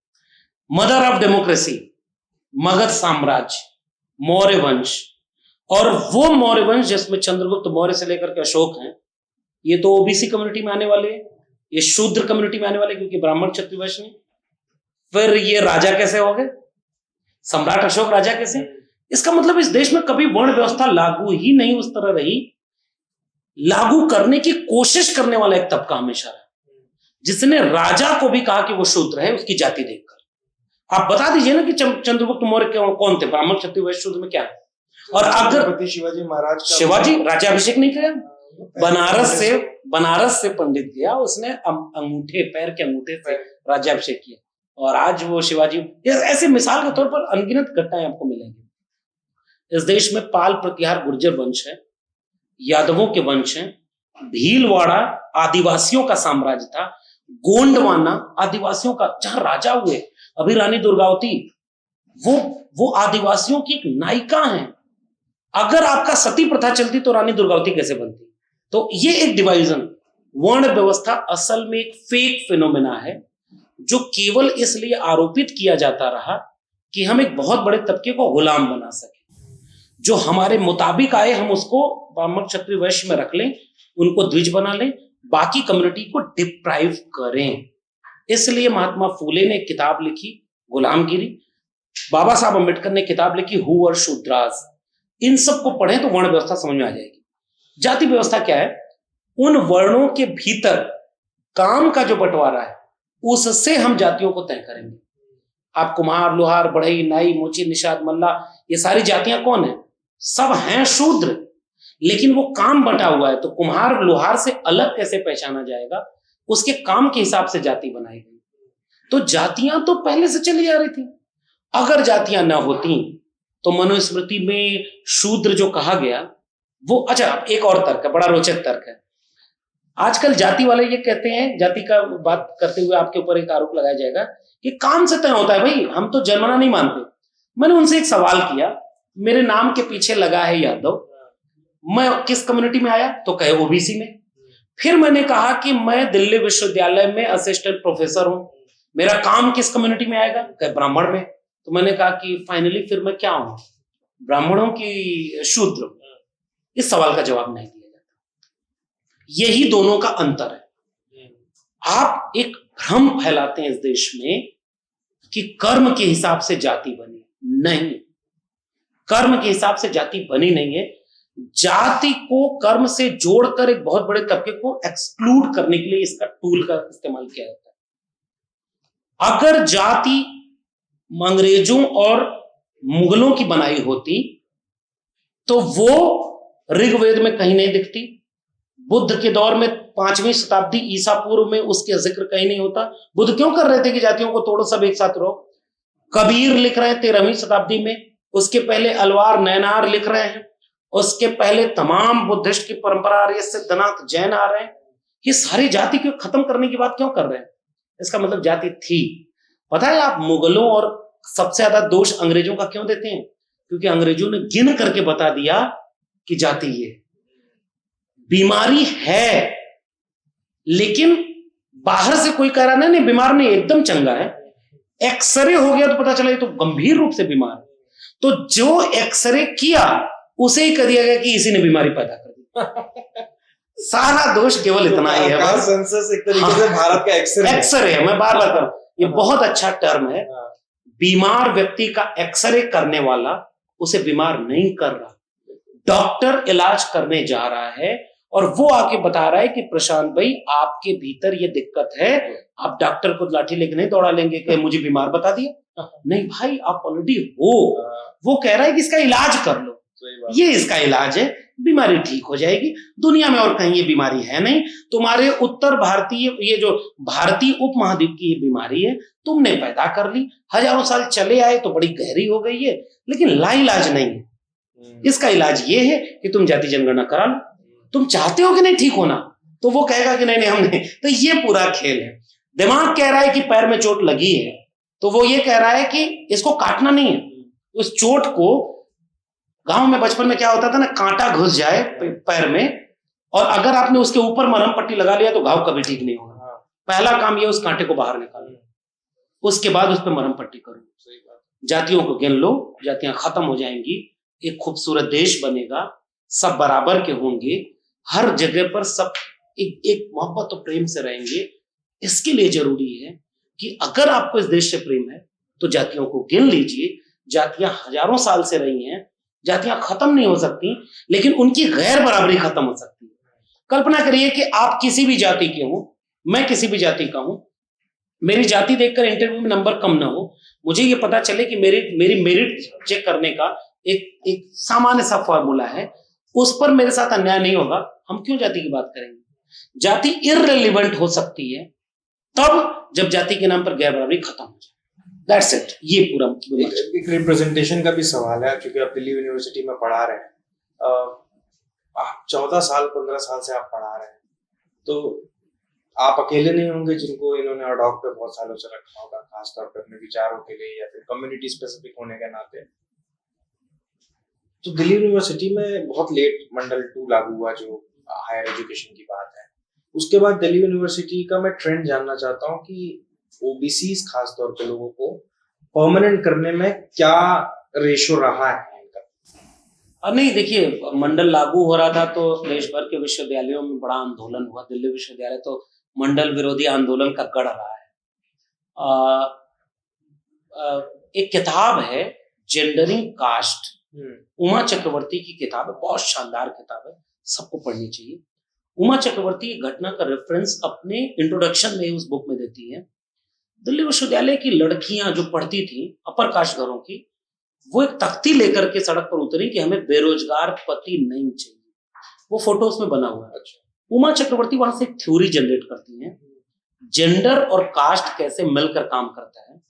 मदर ऑफ डेमोक्रेसी मगध साम्राज्य, मौर्य वंश, और वो मौर्य वंश जिसमें चंद्रगुप्त मौर्य से लेकर के अशोक हैं, ये तो ओबीसी कम्युनिटी में आने वाले हैं, ये शूद्र कम्युनिटी में आने वाले, क्योंकि ब्राह्मण क्षत्रिय वैश्य नहीं। फिर ये राजा कैसे हो गए? सम्राट अशोक राजा कैसे? इसका मतलब इस देश में कभी वर्ण व्यवस्था लागू ही नहीं उस तरह रही। लागू करने की कोशिश करने वाला एक तबका हमेशा रहा, जिसने राजा को भी कहा कि वो शूद्र है उसकी जाति देखकर। आप बता दीजिए ना कि चंद्रगुप्त मौर्य कौन थे? ब्राह्मण क्षत्रिय वैश्य शूद्र में क्या है? और अगर शिवाजी महाराज, शिवाजी राज्याभिषेक नहीं किया, बनारस से पंडित गया, उसने अंगूठे, पैर के अंगूठे से राज्याभिषेक किया, और आज वो शिवाजी। ऐसे मिसाल के तौर पर अनगिनत घटनाएं आपको मिलेंगी। इस देश में पाल प्रतिहार गुर्जर वंश है, यादवों के वंश हैं, भीलवाड़ा आदिवासियों का साम्राज्य था, गोंडवाना आदिवासियों का, जहां राजा हुए। अभी रानी दुर्गावती वो आदिवासियों की एक नायिका हैं। अगर आपका सती प्रथा चलती तो रानी दुर्गावती कैसे बनती? तो ये एक डिवाइजन, वर्ण व्यवस्था असल में एक फेक फिनोमेना है, जो केवल इसलिए आरोपित किया जाता रहा कि हम एक बहुत बड़े तबके को गुलाम बना सके। जो हमारे मुताबिक आए हम उसको ब्राह्मण क्षत्रिय वैश्य में रख लें, उनको द्विज बना लें, बाकी कम्युनिटी को डिप्राइव करें। इसलिए महात्मा फूले ने किताब लिखी गुलामगिरी, बाबा साहब अम्बेडकर ने किताब लिखी हु वर शूद्रास। इन सबको पढ़ें तो वर्ण व्यवस्था समझ में आ जाएगी। जाति व्यवस्था क्या है? उन वर्णों के भीतर काम का जो बंटवारा है, उससे हम जातियों को तय करेंगे। आप कुम्हार, लोहार, बढ़ई, नाई, मोची, निषाद, मल्ला, ये सारी जातियां कौन है? सब हैं शूद्र, लेकिन वो काम बंटा हुआ है। तो कुम्हार लोहार से अलग कैसे पहचाना जाएगा? उसके काम के हिसाब से जाति बनाई गई। तो जातियां तो पहले से चली आ रही थी। अगर जातियां ना होती तो मनुस्मृति में शूद्र जो कहा गया वो, अच्छा एक और तर्क है, बड़ा रोचक तर्क है। आजकल जाति वाले ये कहते हैं, जाति का बात करते हुए आपके ऊपर एक आरोप लगाया जाएगा कि काम से तय होता है। भाई हम तो जन्मना नहीं मानते। मैंने उनसे एक सवाल किया, मेरे नाम के पीछे लगा है यादव, मैं किस कम्युनिटी में आया? तो कहे ओबीसी में। फिर मैंने कहा कि मैं दिल्ली विश्वविद्यालय में असिस्टेंट प्रोफेसर हूं, मेरा काम किस कम्युनिटी में आएगा? कहे ब्राह्मण में। तो मैंने कहा कि फाइनली फिर मैं क्या हूं, ब्राह्मणों की शूद्र? इस सवाल का जवाब नहीं दिया जाता। यही दोनों का अंतर है। आप एक भ्रम फैलाते हैं इस देश में कि कर्म के हिसाब से जाति बनी, नहीं, कर्म के हिसाब से जाति बनी नहीं है। जाति को कर्म से जोड़कर एक बहुत बड़े तबके को एक्सक्लूड करने के लिए इसका टूल का इस्तेमाल किया जाता है। अगर जाति अंग्रेजों और मुगलों की बनाई होती तो वो ऋग्वेद में कहीं नहीं दिखती, बुद्ध के दौर में 5वीं शताब्दी ईसा पूर्व में उसके जिक्र कहीं नहीं होता। बुद्ध क्यों कर रहे थे कि जातियों को तोड़ो, सब एक साथ रहो? कबीर लिख रहे हैं 13वीं शताब्दी में, उसके पहले अलवार नैनार लिख रहे हैं, उसके पहले तमाम बुद्धिस्ट की परंपरा आ रही है, सिद्धनाथ जैन आ रहे हैं। ये सारी जाति को खत्म करने की बात क्यों कर रहे हैं? इसका मतलब जाति थी। पता है आप मुगलों और सबसे ज्यादा दोष अंग्रेजों का क्यों देते हैं? क्योंकि अंग्रेजों ने गिन करके बता दिया कि जाति ये बीमारी है, लेकिन बाहर से कोई कह रहा नहीं बीमार नहीं, एकदम चंगा है। एक्सरे हो गया तो पता चला ये तो गंभीर रूप से बीमार है। तो जो एक्सरे किया उसे ही कह दिया गया कि इसी ने बीमारी पैदा कर दी। सारा दोष केवल इतना ही है। सेंसस एक तरीके से भारत का एक्सरे है। मैं बार बार कर, ये बहुत अच्छा टर्म है। बीमार व्यक्ति का एक्सरे करने वाला उसे बीमार नहीं कर रहा, डॉक्टर इलाज करने जा रहा है और वो आके बता रहा है कि प्रशांत भाई आपके भीतर ये दिक्कत है। आप डॉक्टर को लाठी लेके नहीं दौड़ा लेंगे कि मुझे बीमार बता दिया, नहीं भाई आप ऑलरेडी हो। वो कह रहा है कि इसका इलाज कर लो, ये इसका इलाज है, बीमारी ठीक हो जाएगी। दुनिया में और कहीं ये बीमारी है नहीं, तुम्हारे उत्तर भारतीय ये जो भारतीय उपमहाद्वीप की ये बीमारी है तुमने पैदा कर ली, हजारों साल चले आए तो बड़ी गहरी हो गई है, लेकिन लाइलाज नहीं है। इसका इलाज ये है कि तुम जाति जनगणना करा लो। तुम चाहते हो कि नहीं ठीक होना, तो वो कहेगा कि नहीं नहीं हम नहीं। तो ये पूरा खेल है। दिमाग कह रहा है कि पैर में चोट लगी है, तो वो ये कह रहा है कि इसको काटना नहीं है। उस चोट को, गांव में बचपन में क्या होता था ना, कांटा घुस जाए पैर में और अगर आपने उसके ऊपर मरहम पट्टी लगा लिया तो घाव कभी ठीक नहीं होगा। पहला काम ये उस कांटे को बाहर निकालो, उसके बाद उस पर मरहम पट्टी करो। जातियों को गिन लो, जातियां खत्म हो जाएंगी, एक खूबसूरत देश बनेगा, सब बराबर के होंगे, हर जगह पर सब एक मोहब्बत और प्रेम से रहेंगे। इसके लिए जरूरी है कि अगर आपको इस देश से प्रेम है तो जातियों को गिन लीजिए। जातियां हजारों साल से रही हैं, जातियां खत्म नहीं हो सकती, लेकिन उनकी गैर बराबरी खत्म हो सकती है। कल्पना करिए कि आप किसी भी जाति के हो, मैं किसी भी जाति का हूं, मेरी जाति देखकर इंटरव्यू में नंबर कम ना हो, मुझे ये पता चले कि मेरी मेरिट चेक करने का एक सामान्य सा फॉर्मूला है, उस पर मेरे साथ अन्याय नहीं होगा, हम क्यों जाति की बात करेंगे? जाति इररिलेवेंट हो सकती है तब जब जाति के नाम पर गैर बराबरी खत्म हो जाए। That's it. ये पूरा एक रिप्रेजेंटेशन का भी सवाल है, क्योंकि आप दिल्ली यूनिवर्सिटी में पढ़ा रहे हैं, 14 साल 15 साल से आप पढ़ा रहे हैं, तो आप अकेले नहीं होंगे जिनको इन्होंने अडॉप्ट पे बहुत सालों से रखा होगा, खासतौर पर अपने विचारों के लिए या फिर कम्युनिटी स्पेसिफिक होने के नाते। तो दिल्ली यूनिवर्सिटी में बहुत लेट मंडल 2 लागू हुआ, जो हायर एजुकेशन की बात है। उसके बाद दिल्ली यूनिवर्सिटी का मैं ट्रेंड जानना चाहता हूँ कि ओबीसीज खासतौर पे लोगों को परमानेंट करने में क्या रेशो रहा है इनका? नहीं देखिए, मंडल लागू हो रहा था तो देश भर के विश्वविद्यालयों में बड़ा आंदोलन हुआ। दिल्ली विश्वविद्यालय तो मंडल विरोधी आंदोलन का गढ़ रहा है। एक किताब है जेंडरिंग कास्ट, उमा चक्रवर्ती की किताब है, बहुत शानदार किताब है, सबको पढ़नी चाहिए। उमा चक्रवर्ती एक घटना का रेफरेंस अपने इंट्रोडक्शन में उस बुक में देती है। दिल्ली विश्वविद्यालय की लड़कियां जो पढ़ती थी अपर कास्ट घरों की, वो एक तख्ती लेकर के सड़क पर उतरी कि हमें बेरोजगार पति नहीं चाहिए। वो फोटो उसमें बना हुआ है। उमा चक्रवर्ती वहां से एक थ्योरी जनरेट करती हैं, जेंडर और कास्ट कैसे मिलकर काम करता है।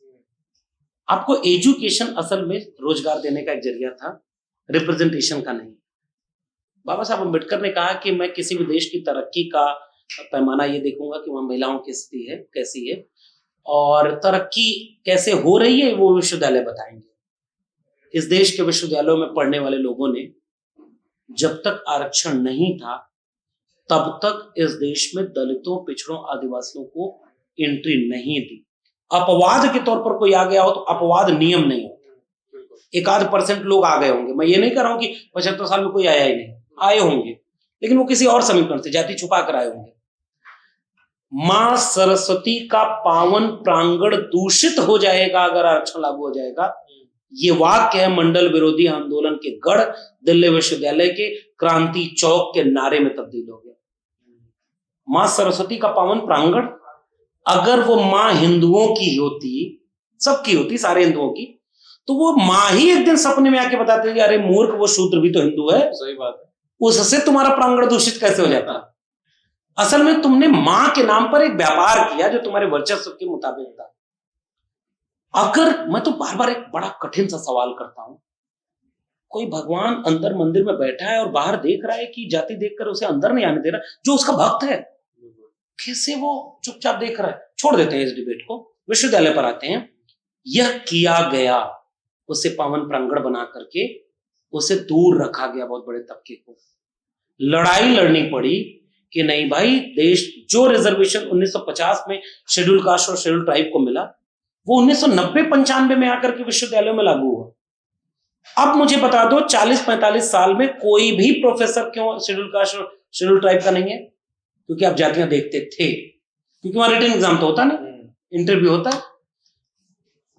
आपको एजुकेशन असल में रोजगार देने का एक जरिया था, रिप्रेजेंटेशन का नहीं। बाबा साहब अम्बेडकर ने कहा कि मैं किसी भी देश की तरक्की का पैमाना ये देखूंगा कि वहां महिलाओं की स्थिति है कैसी है, और तरक्की कैसे हो रही है वो विश्वविद्यालय बताएंगे। इस देश के विश्वविद्यालयों में पढ़ने वाले लोगों ने जब तक आरक्षण नहीं था तब तक इस देश में दलितों, पिछड़ों, आदिवासियों को एंट्री नहीं दी। अपवाद के तौर पर कोई आ गया हो तो अपवाद नियम नहीं होता। 1-8% लोग आ गए होंगे, मैं ये नहीं कर रहा हूं कि 75 साल में कोई आया ही नहीं, आए होंगे, लेकिन वो किसी और समीकरण से जाति छुपा कर आए होंगे। मां सरस्वती का पावन प्रांगण दूषित हो जाएगा अगर आरक्षण लागू हो जाएगा, ये वाक्य है मंडल विरोधी आंदोलन के गढ़ दिल्ली विश्वविद्यालय के क्रांति चौक के नारे में तब्दील हो गया। मां सरस्वती का पावन प्रांगण, अगर वो मां हिंदुओं की होती, सबकी होती, सारे हिंदुओं की, तो वो मां ही एक दिन सपने में आके बताते कि अरे मूर्ख, वो शूद्र भी तो हिंदू है। सही बात है। उससे तुम्हारा प्रांगण दूषित कैसे हो जाता? असल में तुमने मां के नाम पर एक व्यापार किया जो तुम्हारे वर्चस्व के मुताबिक था। अगर मैं तो बार बार एक बड़ा कठिन सा सवाल करता हूं, कोई भगवान अंदर मंदिर में बैठा है और बाहर देख रहा है कि जाति देखकर उसे अंदर नहीं आने दे रहा, जो उसका भक्त है, कैसे वो चुपचाप देख रहा है? छोड़ देते हैं इस डिबेट को, विश्वविद्यालय पर आते हैं। यह किया गया, उसे पावन प्रांगण बना करके उसे दूर रखा गया बहुत बड़े तबके को। लड़ाई लड़नी पड़ी कि नहीं भाई, देश जो रिजर्वेशन 1950 में शेड्यूल कास्ट और शेड्यूल ट्राइब को मिला, वो 1990-95 में आकर के विश्वविद्यालयों में लागू हुआ। अब मुझे बता दो 40-45 साल में कोई भी प्रोफेसर क्यों शेड्यूल कास्ट और शेड्यूल ट्राइब का नहीं है? क्योंकि आप जातियां देखते थे, क्योंकि वहां रिटन एग्जाम तो होता नहीं, इंटरव्यू होता है।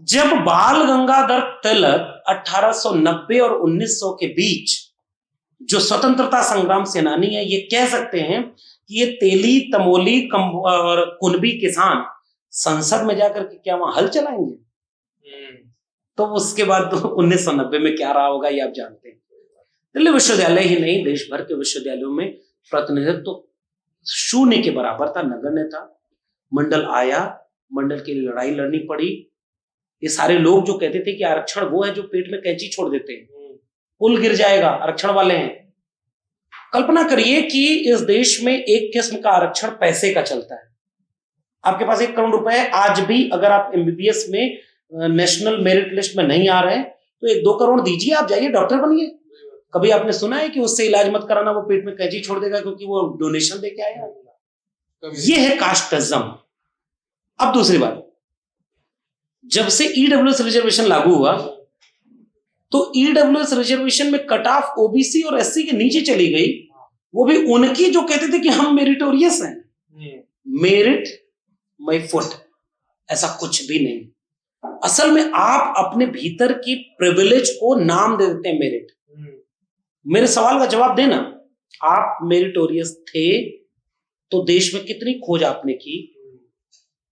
जब बाल गंगाधर तिलक 1890 और 1900 के बीच जो स्वतंत्रता संग्राम सेनानी है, ये कह सकते हैं कि ये तेली, तमोली और कुनबी किसान संसद में जाकर के क्या वहां हल चलाएंगे? तो उसके बाद तो 1990 में क्या रहा होगा ये आप जानते हैं। दिल्ली विश्वविद्यालय ही नहीं, देश भर के विश्वविद्यालयों में प्रतिनिधित्व तो शून्य के बराबर था, नगण्य था। मंडल आया, मंडल के लिए लड़ाई लड़नी पड़ी। ये सारे लोग जो कहते थे कि आरक्षण वो है जो पेट में कैंची छोड़ देते हैं, पुल गिर जाएगा, आरक्षण वाले हैं। कल्पना करिए कि इस देश में एक किस्म का आरक्षण पैसे का चलता है। आपके पास 1 करोड़ रुपए है, आज भी अगर आप एमबीबीएस में नेशनल मेरिट लिस्ट में नहीं आ रहे हैं तो 1-2 करोड़ दीजिए, आप जाइए डॉक्टर बनिए। कभी आपने सुना है कि उससे इलाज मत कराना, वो पेट में कैंची छोड़ देगा क्योंकि वो डोनेशन दे के आया? ये है कास्टिज्म। अब दूसरी बात, जब से ईडब्ल्यूएस रिजर्वेशन लागू हुआ तो ईडब्ल्यूएस रिजर्वेशन में कट ऑफ ओबीसी और एससी के नीचे चली गई, वो भी उनकी जो कहते थे कि हम मेरिटोरियस हैं। मेरिट माय फुट, ऐसा कुछ भी नहीं। असल में आप अपने भीतर की प्रिविलेज को नाम दे देते हैं मेरिट। मेरे सवाल का जवाब देना, आप मेरिटोरियस थे तो देश में कितनी खोज आपने की?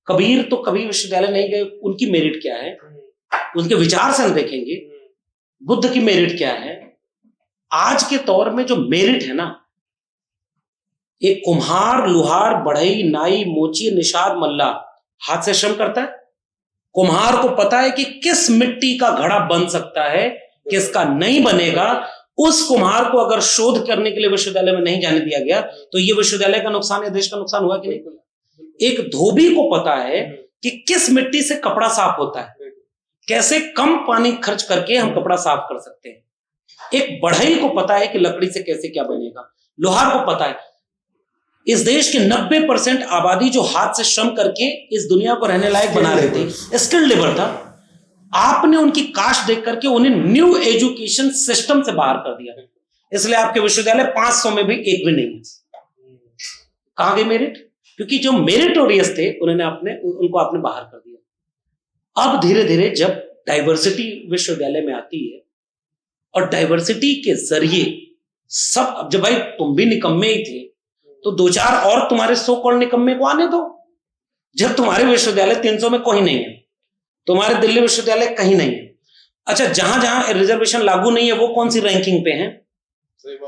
कबीर तो कभी विश्वविद्यालय नहीं गए, उनकी मेरिट क्या है? उनके विचार से हम देखेंगे। बुद्ध की मेरिट क्या है? आज के दौर में जो मेरिट है ना, एक कुम्हार, लुहार, बढ़ई, नाई, मोची, निषाद, मल्ला हाथ से श्रम करता है। कुम्हार को पता है कि किस मिट्टी का घड़ा बन सकता है, किसका नहीं बनेगा। उस कुम्हार को अगर शोध करने के लिए विश्वविद्यालय में नहीं जाने दिया गया तो ये विश्वविद्यालय का नुकसान या देश का नुकसान हुआ कि नहीं? एक धोबी को पता है कि किस मिट्टी से कपड़ा साफ होता है, कैसे कम पानी खर्च करके हम कपड़ा साफ कर सकते हैं। एक बढ़ई को पता है कि लकड़ी से कैसे क्या बनेगा। लोहार को पता है। इस देश के 90% आबादी जो हाथ से श्रम करके इस दुनिया को रहने लायक बना रहे थे, स्किल्ड लेबर था। आपने उनकी कास्ट देख करके उन्हें न्यू एजुकेशन सिस्टम से बाहर कर दिया। इसलिए आपके विश्वविद्यालय 500 में भी एक भी नहीं है। कहां गई मेरिट? क्योंकि जो मेरिटोरियस थे उनको आपने बाहर कर दिया। अब धीरे धीरे जब डाइवर्सिटी विश्वविद्यालय में आती है और डाइवर्सिटी के जरिए सब, जब भाई तुम भी निकम्मे ही थे तो 2-4 और तुम्हारे सो कॉल्ड निकम्मे को आने दो। जब तुम्हारे विश्वविद्यालय 300 में कोई नहीं है, तुम्हारे दिल्ली विश्वविद्यालय कहीं नहीं है। अच्छा, जहां जहां रिजर्वेशन लागू नहीं है वो कौन सी रैंकिंग पे हैं?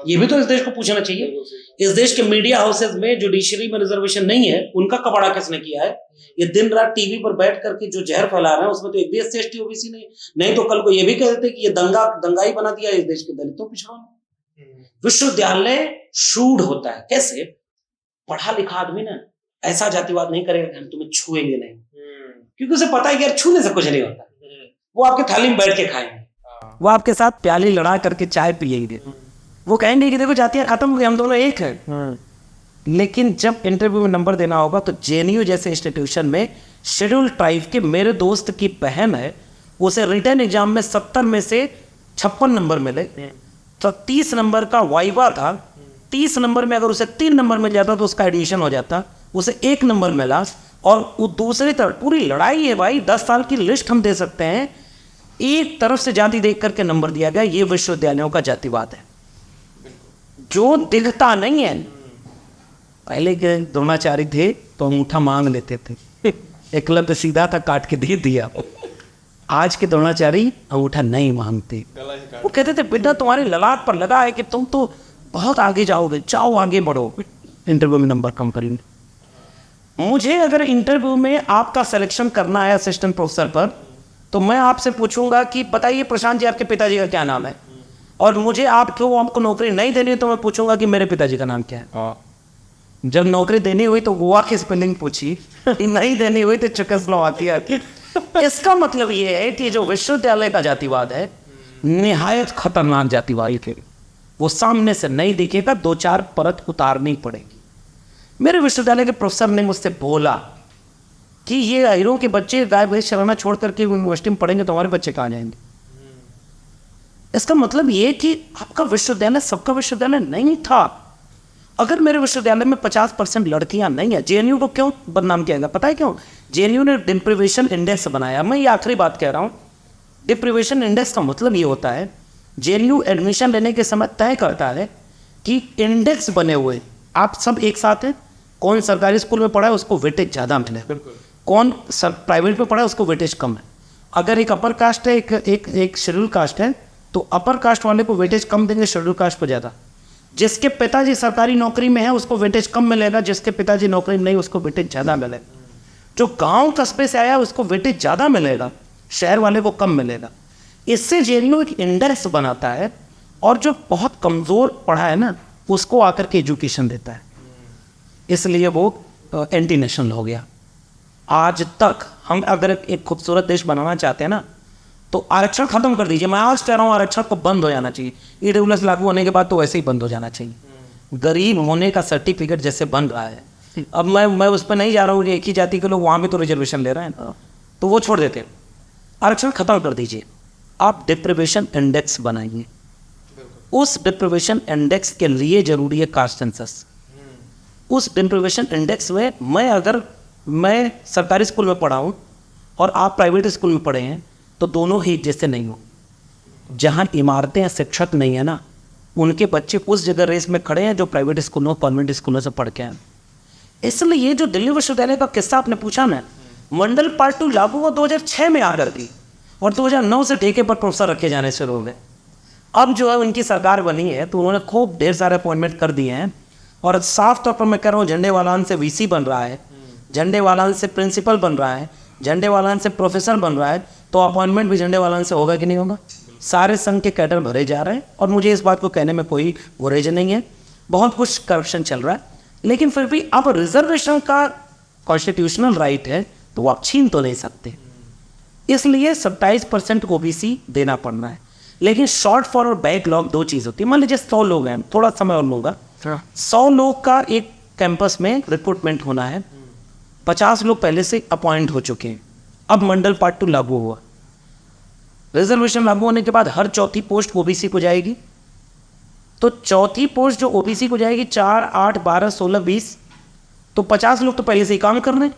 ये भी तो इस देश को पूछना चाहिए। इस देश के मीडिया हाउसेज में जुडिशरी में रिजर्वेशन नहीं है, उनका कबाड़ा किसने किया है? ये दिन रात टीवी पर बैठ करके जो जहर फैला रहे हैं उसमें तो एक भी एससी एसटी ओबीसी नहीं तो कल को ये भी कह देते कि ये दंगाई बना दिया इस देश के दलितों पिछड़ों ने। विश्वविद्यालय शूड होता है। कैसे? पढ़ा लिखा आदमी ना ऐसा जातिवाद नहीं करेगा कि हम तुम्हें छुएंगे नहीं, क्योंकि उसे पता है कि यार छूने से कुछ नहीं होता। वो आपके थाली में बैठ के खाएंगे, वो आपके साथ प्याली लड़ा करके चाय पिएंगे, वो कहेंगे कि देखो जातियां खत्म हो गई, हम दोनों एक हैं। लेकिन जब इंटरव्यू में नंबर देना होगा तो जेएनयू जैसे इंस्टीट्यूशन में शेड्यूल ट्राइब के मेरे दोस्त की बहन है, उसे रिटर्न एग्जाम में 70 में से 56 नंबर मिले, तो 30 नंबर का वाइवा था। 30 नंबर में अगर उसे 3 नंबर मिल जाता तो उसका एडिशन हो जाता, उसे 1 नंबर मिला। और वो दूसरी तरफ पूरी लड़ाई है भाई, 10 साल की लिस्ट हम दे सकते हैं। एक तरफ से जाति देख करके नंबर दिया गया, ये विश्वविद्यालयों का जातिवाद है जो दिखता नहीं है। पहले के द्रोणाचार्य थे तो अंगूठा मांग लेते थे, एकलव्य सीधा था, काट के दे दिया। आज के द्रोणाचार्य अंगूठा नहीं मांगते, वो कहते थे बेटा तुम्हारे ललाट पर लगा है कि तुम तो बहुत आगे जाओगे, जाओ आगे बढ़ो, इंटरव्यू में नंबर कम करेंगे। मुझे अगर इंटरव्यू में आपका सिलेक्शन करना है असिस्टेंट प्रोफेसर पर, तो मैं आपसे पूछूंगा कि बताइए प्रशांत जी आपके पिताजी का क्या नाम है, और मुझे आपको नौकरी नहीं देनी तो मैं पूछूंगा कि मेरे पिताजी का नाम क्या है। जब नौकरी देनी हुई तो गोवा की स्पेलिंग पूछी, नहीं देनी हुई तो चेकोस्लोवाकिया। इसका मतलब ये है कि जो विश्वविद्यालय का जातिवाद है निहायत खतरनाक जातिवाद है, वो सामने से नहीं दिखेगा, 2-4 परत उतारनी पड़ेगी। मेरे विश्वविद्यालय के प्रोफेसर ने मुझसे बोला कि ये अहिरों के बच्चे गाय भैंस चराना छोड़ करके यूनिवर्सिटी में पढ़ेंगे तो हमारे बच्चे कहाँ जाएंगे। इसका मतलब ये कि आपका विश्वविद्यालय सबका विश्वविद्यालय नहीं था। अगर मेरे विश्वविद्यालय में 50% लड़कियां नहीं है, जेएनयू को क्यों बदनाम किया गया पता है क्यों? जेएनयू ने डिप्रीवेशन इंडेक्स बनाया। मैं ये आखिरी बात कह रहा हूँ, डिप्रीवेशन इंडेक्स का मतलब ये होता है जेएनयू एडमिशन लेने के समय तय करता है कि इंडेक्स बने हुए आप सब एक साथ हैं, कौन सरकारी स्कूल में पढ़ा है उसको वेटेज ज़्यादा मिले, कौन प्राइवेट में पढ़ा है उसको वेटेज कम है। अगर एक अपर कास्ट है, एक शेड्यूल कास्ट है, तो अपर कास्ट वाले को वेटेज कम देंगे, शेड्यूल कास्ट पर ज़्यादा। जिसके पिताजी सरकारी नौकरी में है उसको वेटेज कम मिलेगा, जिसके पिताजी नौकरी में नहीं उसको वेटेज ज़्यादा मिलेगा। जो गांव कस्बे से आया उसको वेटेज ज़्यादा मिलेगा, शहर वाले को कम मिलेगा। इससे जेएनयू एक इंडेक्स बनाता है और जो बहुत कमज़ोर पढ़ा है ना उसको आकर के एजुकेशन देता है, इसलिए वो एंटी नेशनल हो गया। आज तक हम अगर एक खूबसूरत देश बनाना चाहते हैं ना तो आरक्षण खत्म कर दीजिए। मैं आज कह रहा हूँ आरक्षण को बंद हो जाना चाहिए। ईडब्ल्यूएस लागू होने के बाद तो वैसे ही बंद हो जाना चाहिए। गरीब होने का सर्टिफिकेट जैसे बन रहा है, अब मैं उस पर नहीं जा रहा हूँ कि एक ही जाति के लोग वहाँ भी तो रिजर्वेशन ले रहे हैं ना, तो वो छोड़ देते हैं। आरक्षण खत्म कर दीजिए, आप डिप्रीवेशन इंडेक्स बनाइए। उस डिप्रीवेशन इंडेक्स के लिए जरूरी है कास्ट सेंसस। उस डिप्रीवेशन इंडेक्स में मैं सरकारी स्कूल में पढ़ा हूँ और आप प्राइवेट स्कूल में पढ़े हैं तो दोनों ही जैसे नहीं हो। जहाँ इमारतें शिक्षक नहीं है ना, उनके बच्चे उस जगह रेस में खड़े हैं जो प्राइवेट स्कूलों कॉन्वेंट स्कूलों से पढ़ के हैं। इसलिए ये जो दिल्ली विश्वविद्यालय का किस्सा आपने पूछा ना, मंडल पार्ट 2 लागू हुआ 2006 में आ करती और 2009 से ठेके पर प्रोफेसर रखे जाने शुरू हो गए। अब जो है उनकी सरकार बनी है तो उन्होंने खूब ढेर सारे अपॉइंटमेंट कर दिए हैं और साफ तौर पर मैं कह रहा हूँ झंडेवालान से वीसी बन रहा है, झंडेवालान से प्रिंसिपल बन रहा है, झंडेवालान से प्रोफेसर बन रहा है, तो अपॉइंटमेंट भी झंडेवालान से होगा कि नहीं होगा? सारे संघ के कैडर भरे जा रहे हैं और मुझे इस बात को कहने में कोई गुरेज नहीं है। बहुत कुछ करप्शन चल रहा है, लेकिन फिर भी आप रिजर्वेशन का कॉन्स्टिट्यूशनल राइट है तो वो आप छीन तो नहीं सकते। इसलिए 27% ओबीसी देना पड़ना है। लेकिन शॉर्ट फॉर और बैकलॉग 2 चीज़ होती है। मान लीजिए 100 लोग हैं, थोड़ा समय और लूँगा, 100 लोग का एक कैंपस में रिक्रूटमेंट होना है, 50 लोग पहले से अपॉइंट हो चुके हैं। अब मंडल पार्ट 2 लागू हुआ, रिजर्वेशन लागू होने के बाद हर चौथी पोस्ट ओबीसी को जाएगी। तो चौथी पोस्ट जो ओबीसी को जाएगी 4, 8, 12, 16, 20, तो 50 लोग तो पहले से ही काम कर रहे हैं।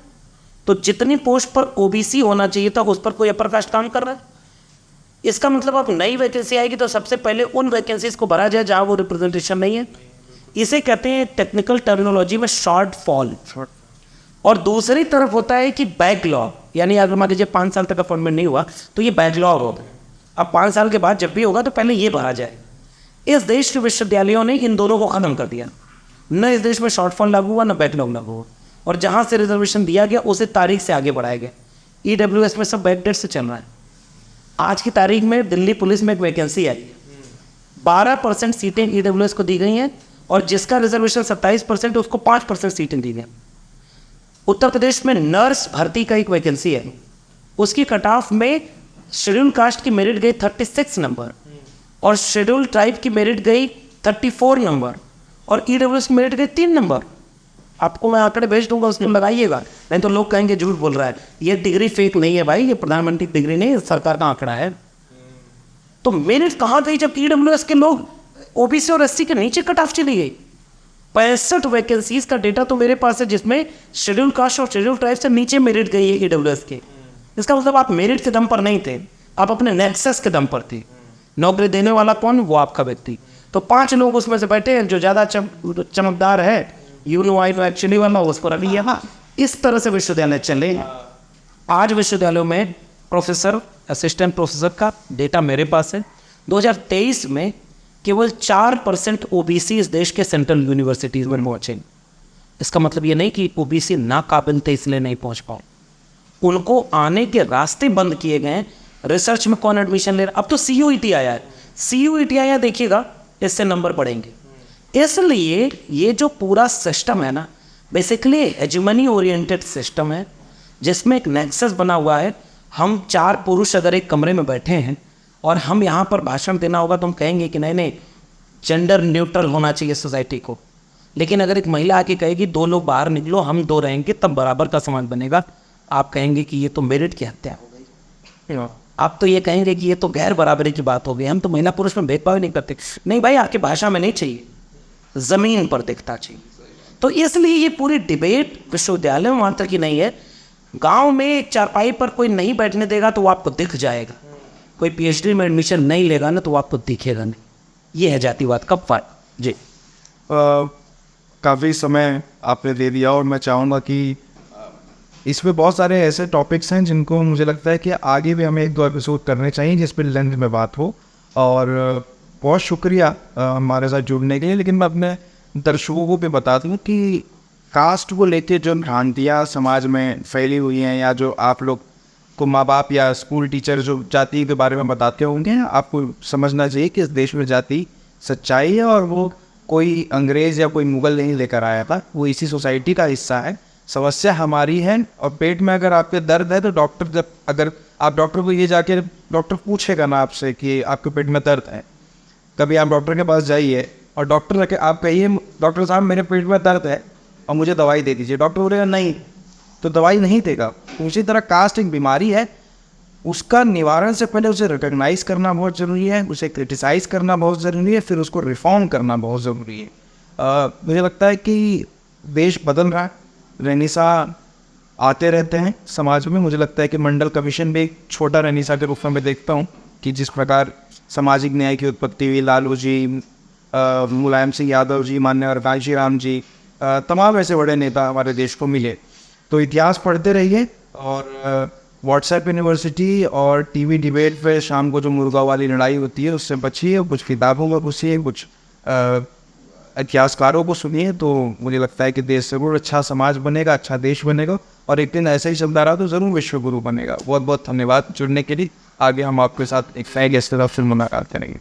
तो जितनी पोस्ट पर ओबीसी होना चाहिए था उस पर कोई अपर कास्ट काम कर रहा है। इसका मतलब अब नई वैकेंसी आएगी तो सबसे पहले उन वैकेंसीज को भरा जाए जहाँ वो रिप्रेजेंटेशन नहीं है। इसे कहते हैं टेक्निकल टर्मिनोलॉजी में शॉर्ट फॉल। और दूसरी तरफ होता है कि बैकलॉग, यानी अगर मान लीजिए 5 साल तक अपॉइंटमेंट नहीं हुआ तो ये बैकलॉग होगा। अब 5 साल के बाद जब भी होगा तो पहले ये भरा जाए। इस देश के विश्वविद्यालयों ने इन दोनों को खत्म कर दिया। न इस देश में शॉर्ट फॉल लागू हुआ, न बैकलॉग लागू हुआ, और जहाँ से रिजर्वेशन दिया गया उसे तारीख से आगे बढ़ाया गया। ईडब्ल्यूएस में सब बैकडेट से चल रहा है। आज की तारीख में दिल्ली पुलिस में एक वैकेंसी आई, 12% सीटें ईडब्ल्यूएस को दी गई हैं और जिसका रिजर्वेशन 27% उसको 5% सीटें दी गई। उत्तर प्रदेश में नर्स भर्ती का एक वैकेंसी है, उसकी कट ऑफ में शेड्यूल कास्ट की मेरिट गई 36 नंबर और शेड्यूल ट्राइब की मेरिट गई 34 नंबर और ईडब्ल्यूएस की मेरिट गई 3 नंबर। आपको मैं आंकड़े भेज दूंगा, उसमें लगाइएगा, नहीं तो लोग कहेंगे झूठ बोल रहा है। ये डिग्री फेक नहीं है भाई, ये प्रधानमंत्री की डिग्री नहीं, सरकार का आंकड़ा है। तो मेरिट कहाँ गई जब ईडब्ल्यूएस के लोग ओबीसी और एससी के नीचे कट ऑफ चली गई? 65 वैकेंसीज का डेटा तो मेरे पास है जिसमें शेड्यूल कास्ट और शेड्यूल ट्राइब से नीचे मेरिट गई है ईडब्ल्यूएस के। इसका मतलब आप मेरिट के दम पर नहीं थे, आप अपने नेक्सस के दम पर थी। नौकरी देने वाला कौन, वो आपका व्यक्ति। तो 5 लोग उसमें से बैठे हैं, जो ज़्यादा चमकदार है, you know I know actually वाला, उसको रख लिया। हाँ, इस तरह से विश्वविद्यालय चले। आज विश्वविद्यालयों में प्रोफेसर, असिस्टेंट प्रोफेसर का डेटा मेरे पास है। 2023 में केवल 4% ओबीसी इस देश के सेंट्रल यूनिवर्सिटीज़ में पहुँचे। इसका मतलब ये नहीं कि ओबीसी नाकाबिल थे इसलिए नहीं पहुँच पाओ, उनको आने के रास्ते बंद किए गए। रिसर्च में कौन एडमिशन ले रहा, अब तो CUET आया है, CUET आया, देखिएगा इससे नंबर बढ़ेंगे। इसलिए ये जो पूरा सिस्टम है ना, बेसिकली हेजेमनी ओरिएंटेड सिस्टम है, जिसमें एक नेक्सस बना हुआ है। हम 4 पुरुष अगर एक कमरे में बैठे हैं और हम यहाँ पर भाषण देना होगा तो हम कहेंगे कि नहीं नहीं, जेंडर न्यूट्रल होना चाहिए सोसाइटी को। लेकिन अगर एक महिला आके कहेगी 2 लोग बाहर निकलो, हम 2 रहेंगे, तब बराबर का समाज बनेगा, आप कहेंगे कि ये तो मेरिट की हत्या हो गई। आप तो ये कहेंगे कि ये तो गैर बराबरी की बात हो गई, हम तो महिला पुरुष में भेदभाव नहीं करते। नहीं भाई, आपकी भाषा में नहीं चाहिए, ज़मीन पर दिखता चाहिए। तो इसलिए ये पूरी डिबेट विश्वविद्यालय में मात्र की नहीं है। गांव में एक चारपाई पर कोई नहीं बैठने देगा तो वो आपको दिख जाएगा। कोई PhD में एडमिशन नहीं लेगा ना तो वो आपको दिखेगा नहीं। ये है जातिवाद का फायदा जी। काफ़ी समय आपने दे दिया और मैं चाहूँगा कि इसमें बहुत सारे ऐसे टॉपिक्स हैं जिनको मुझे लगता है कि आगे भी हमें 1-2 एपिसोड करने चाहिए जिस पर लेंथ में बात हो। और बहुत शुक्रिया हमारे साथ जुड़ने के लिए। लेकिन मैं अपने दर्शकों को भी बता दूँ कि कास्ट को लेके जो भ्रांतियाँ समाज में फैली हुई हैं, या जो आप लोग को माँ बाप या स्कूल टीचर जो जाति के बारे में बताते होंगे, आपको समझना चाहिए कि इस देश में जाति सच्चाई है और वो कोई अंग्रेज़ या कोई मुग़ल नहीं लेकर आया था, वो इसी सोसाइटी का हिस्सा है। समस्या हमारी है। और पेट में अगर आपके दर्द है तो डॉक्टर, जब अगर आप डॉक्टर को ये जाके, डॉक्टर पूछेगा ना आपसे कि आपके पेट में दर्द है, कभी आप डॉक्टर के पास जाइए और डॉक्टर के आप कहिए डॉक्टर साहब मेरे पेट में दर्द है और मुझे दवाई दे दीजिए, डॉक्टर बोलेगा नहीं, तो दवाई नहीं देगा। उसी तरह कास्ट एक बीमारी है, उसका निवारण से पहले उसे रिकॉग्नाइज़ करना बहुत ज़रूरी है, उसे क्रिटिसाइज़ करना बहुत ज़रूरी है, फिर उसको रिफॉर्म करना बहुत ज़रूरी है। मुझे लगता है कि देश बदल रहा है, रेनेसा आते रहते हैं समाज में। मुझे लगता है कि मंडल कमीशन भी एक छोटा रेनेसा के रूप में मैं देखता हूँ कि जिस प्रकार सामाजिक न्याय की उत्पत्ति हुई, लालू जी, मुलायम सिंह यादव जी, माननीय कांशी राम जी, तमाम ऐसे बड़े नेता हमारे देश को मिले। तो इतिहास पढ़ते रहिए और व्हाट्सएप यूनिवर्सिटी और टीवी डिबेट पे शाम को जो मुर्गा वाली लड़ाई होती है उससे बचिए, कुछ किताबों में घुसिए, कुछ इतिहासकारों को सुनिए। तो मुझे लगता है कि देश ज़रूर अच्छा समाज बनेगा, अच्छा देश बनेगा और एक दिन ऐसा ही चलता रहा तो ज़रूर विश्व गुरु बनेगा। बहुत बहुत धन्यवाद जुड़ने के लिए। आगे हम आपके साथ एक नए गेस्ट के साथ फिर मुलाकात करेंगे।